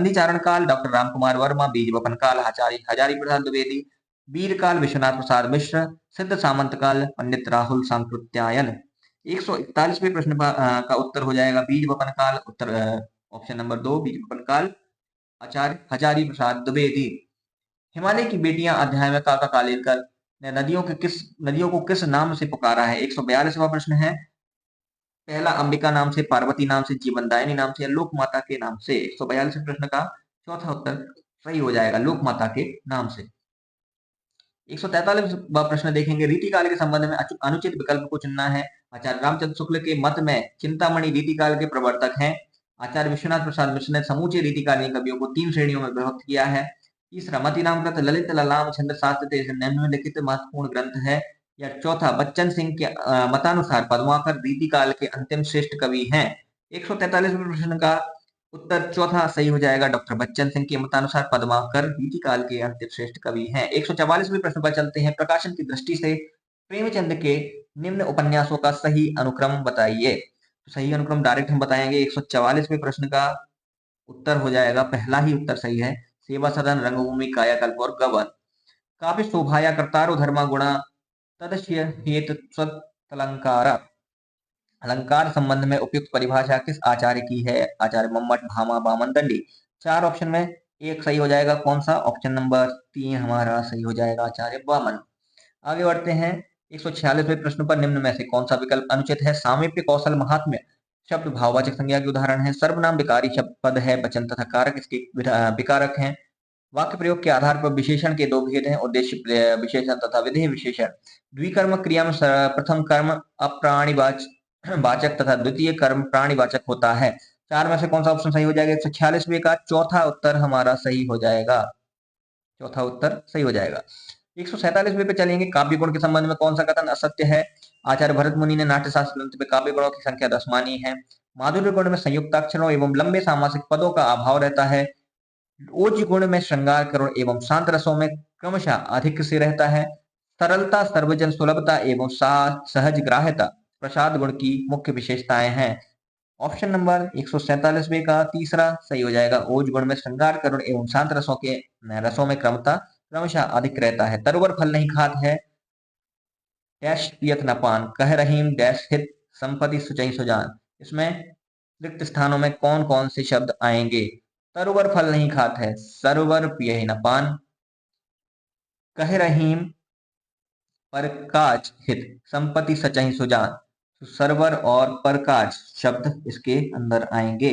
चारण काल डॉक्टर रामकुमार वर्मा, बीज वपन काल हजारी प्रसाद द्विवेदी, वीर काल विश्वनाथ प्रसाद मिश्र, सिद्ध सामंत काल पंडित राहुल सांकृत्यायन। 141वें प्रश्न का उत्तर हो जाएगा बीज वपन काल। उत्तर ऑप्शन नंबर 2, बीज वपन काल, आचार्य हजारी प्रसाद द्विवेदी। हिमालय की बेटियां अध्याय में काका कालेलकर ने नदियों को किस नाम से पुकारा है? 142वां प्रश्न है। पहला, अंबिका नाम से, पार्वती नाम से, जीवनदायिनी नाम से या लोक माता के नाम से। 142वें प्रश्न का चौथा उत्तर सही हो जाएगा, लोक माता के नाम से। 143वां प्रश्न देखेंगे। रीतिकाल के संबंध में अनुचित विकल्प को चुनना है। आचार्य रामचंद्र शुक्ल के मत में चिंतामणि रीतिकाल के प्रवर्तक हैं। आचार्य विश्वनाथ प्रसाद मिश्र ने समूचे रीतिकालीन कवियों को 3 श्रेणियों में विभक्त किया है। तीसरा, मतीराम कृत ललित ललाम छंद शास्त्र निम्नलिखित महत्वपूर्ण ग्रंथ है। या चौथा, बच्चन सिंह के मतानुसार पद्माकर रीतिकाल के अंतिम श्रेष्ठ कवि हैं। 143वें प्रश्न का उत्तर चौथा सही हो जाएगा। डॉक्टर बच्चन सिंह के मतानुसार पद्माकर बीती काल के अंतिम श्रेष्ठ कवि हैं। 144वें प्रश्न पर चलते हैं। प्रकाशन की दृष्टि से प्रेमचंद के निम्न उपन्यासों का सही अनुक्रम बताइए। तो सही अनुक्रम डायरेक्ट हम बताएंगे। 144वें प्रश्न का उत्तर हो जाएगा, पहला ही उत्तर सही है, सेवा सदन, रंगभूमि, कायाकल्प और गबन। काव्य शोभाया कर्तारो धर्मा गुणा तदस्य हेतु अलंकार। अलंकार संबंध में उपयुक्त परिभाषा किस आचार्य की है? आचार्य मम्मट, भामा, बामन, दंडी। 4 ऑप्शन में एक सही हो जाएगा। कौन सा? ऑप्शन नंबर 3 हमारा सही हो जाएगा, आचार्य बामन। आगे बढ़ते हैं। 146वें प्रश्न पर निम्न में से कौन सा विकल्प अनुचित है? सामीप्य, कौशल, महात्म्य शब्द भाववाचक संज्ञा के उदाहरण है। सर्वनाम विकारी शब्द पद है, वचन तथा कारक इसके विकारक हैं। वाक्य प्रयोग के आधार पर विशेषण के दो भेद हैं, उद्देश्य विशेषण तथा विधेय विशेषण। द्विकर्म क्रिया में प्रथम कर्म अप्राणिवाचक तथा द्वितीय कर्म प्राणिवाचक होता है। 4 में से कौन सा ऑप्शन सही हो जाएगा? 146वें का चौथा उत्तर हमारा सही हो जाएगा। चौथा उत्तर सही हो जाएगा। 147वें पे चलेंगे। काव्य गुण के संबंध में कौन सा कथन असत्य है? आचार्य भरत मुनि ने नाट्यशास्त्र ग्रंथ में काव्य गुणों की संख्या 10 मानी है। माधुर्य गुण में संयुक्ताक्षरों एवं लंबे सामासिक पदों का अभाव रहता है। ओज गुण में श्रृंगार करुण एवं शांत रसों में क्रमशः अधिक से रहता है। सरलता, सर्वजन सुलभता एवं सहज ग्राह्यता प्रसाद गुण की मुख्य विशेषताएं हैं। ऑप्शन नंबर 147वें का तीसरा सही हो जाएगा। ओज गुण में श्रृंगार करुण एवं शांत रसों में क्रमशः अधिक रहता है। तरुवर फल नहीं खात है, डैश पियत न पान, कह रहीम डैश हित, संपत्ति सुचई सुजान। इसमें रिक्त स्थानों में कौन कौन से शब्द आएंगे? तरुवर फल नहीं खात है, सरोवर पिए न पान, कह रहीम परकाज हित, संपत्ति सचहि सुजान। तो सरवर और परकाज शब्द इसके अंदर आएंगे।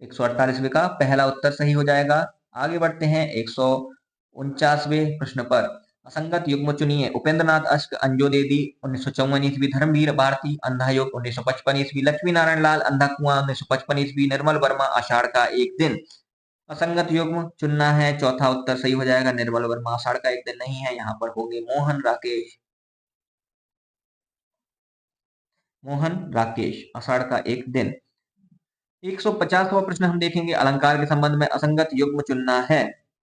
148वें का पहला उत्तर सही हो जाएगा। आगे बढ़ते हैं 149वें प्रश्न पर। असंगत युग्म चुनिए। उपेंद्र नाथ अश्क, अंजो देवी 1954 ईस्वी, धर्मवीर भारती अंधा योग 1955 ईस्वी, लक्ष्मी नारायण लाल अंधा कुआं 1955 ईस्वी, निर्मल वर्मा आषाढ़ का एक दिन। असंगत युग्म चुनना है, चौथा उत्तर सही हो जाएगा। निर्मल वर्मा आषाढ़ का एक दिन नहीं है, यहाँ पर होंगे मोहन राकेश आषाढ़ का एक दिन। 150वां प्रश्न हम देखेंगे। अलंकार के संबंध में असंगत युग्म चुनना है।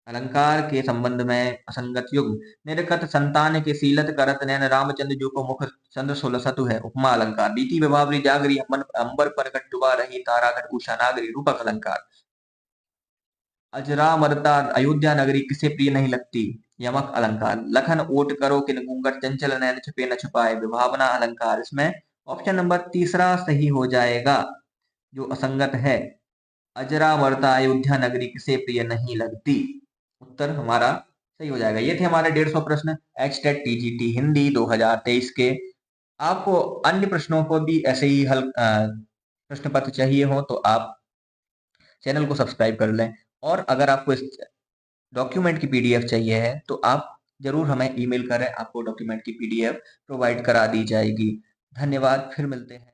अलंकार के संबंध में असंगत युग्म। निरखत संतान के सीलत करत नैन, रामचंद्र जो को मुख चंद्र सोलह सतु है, उपमा अलंकार। बीती विभावरी जागरी, अंबर पर डुबा रही तारा घट उषा नागरी, रूपक अलंकार। अजरामरता अयोध्या नगरी किसे प्रिय नहीं लगती, यमक अलंकार। लखन ओट करो किन घूंघट, चंचल नैन छुपे न छुपाए, विभावना अलंकार। इसमें ऑप्शन नंबर तीसरा सही हो जाएगा, जो असंगत है। अजरामरता अयोध्या नगरी किसे प्रिय नहीं लगती, उत्तर हमारा सही हो जाएगा। ये थे हमारे 150 प्रश्न एचटेट टीजीटी हिंदी 2023 के। आपको अन्य प्रश्नों को भी ऐसे ही प्रश्न पत्र चाहिए हो तो आप चैनल को सब्सक्राइब कर लें। और अगर आपको इस डॉक्यूमेंट की पीडीएफ चाहिए है तो आप जरूर हमें ईमेल करें, आपको डॉक्यूमेंट की पीडीएफ प्रोवाइड करा दी जाएगी। धन्यवाद, फिर मिलते हैं।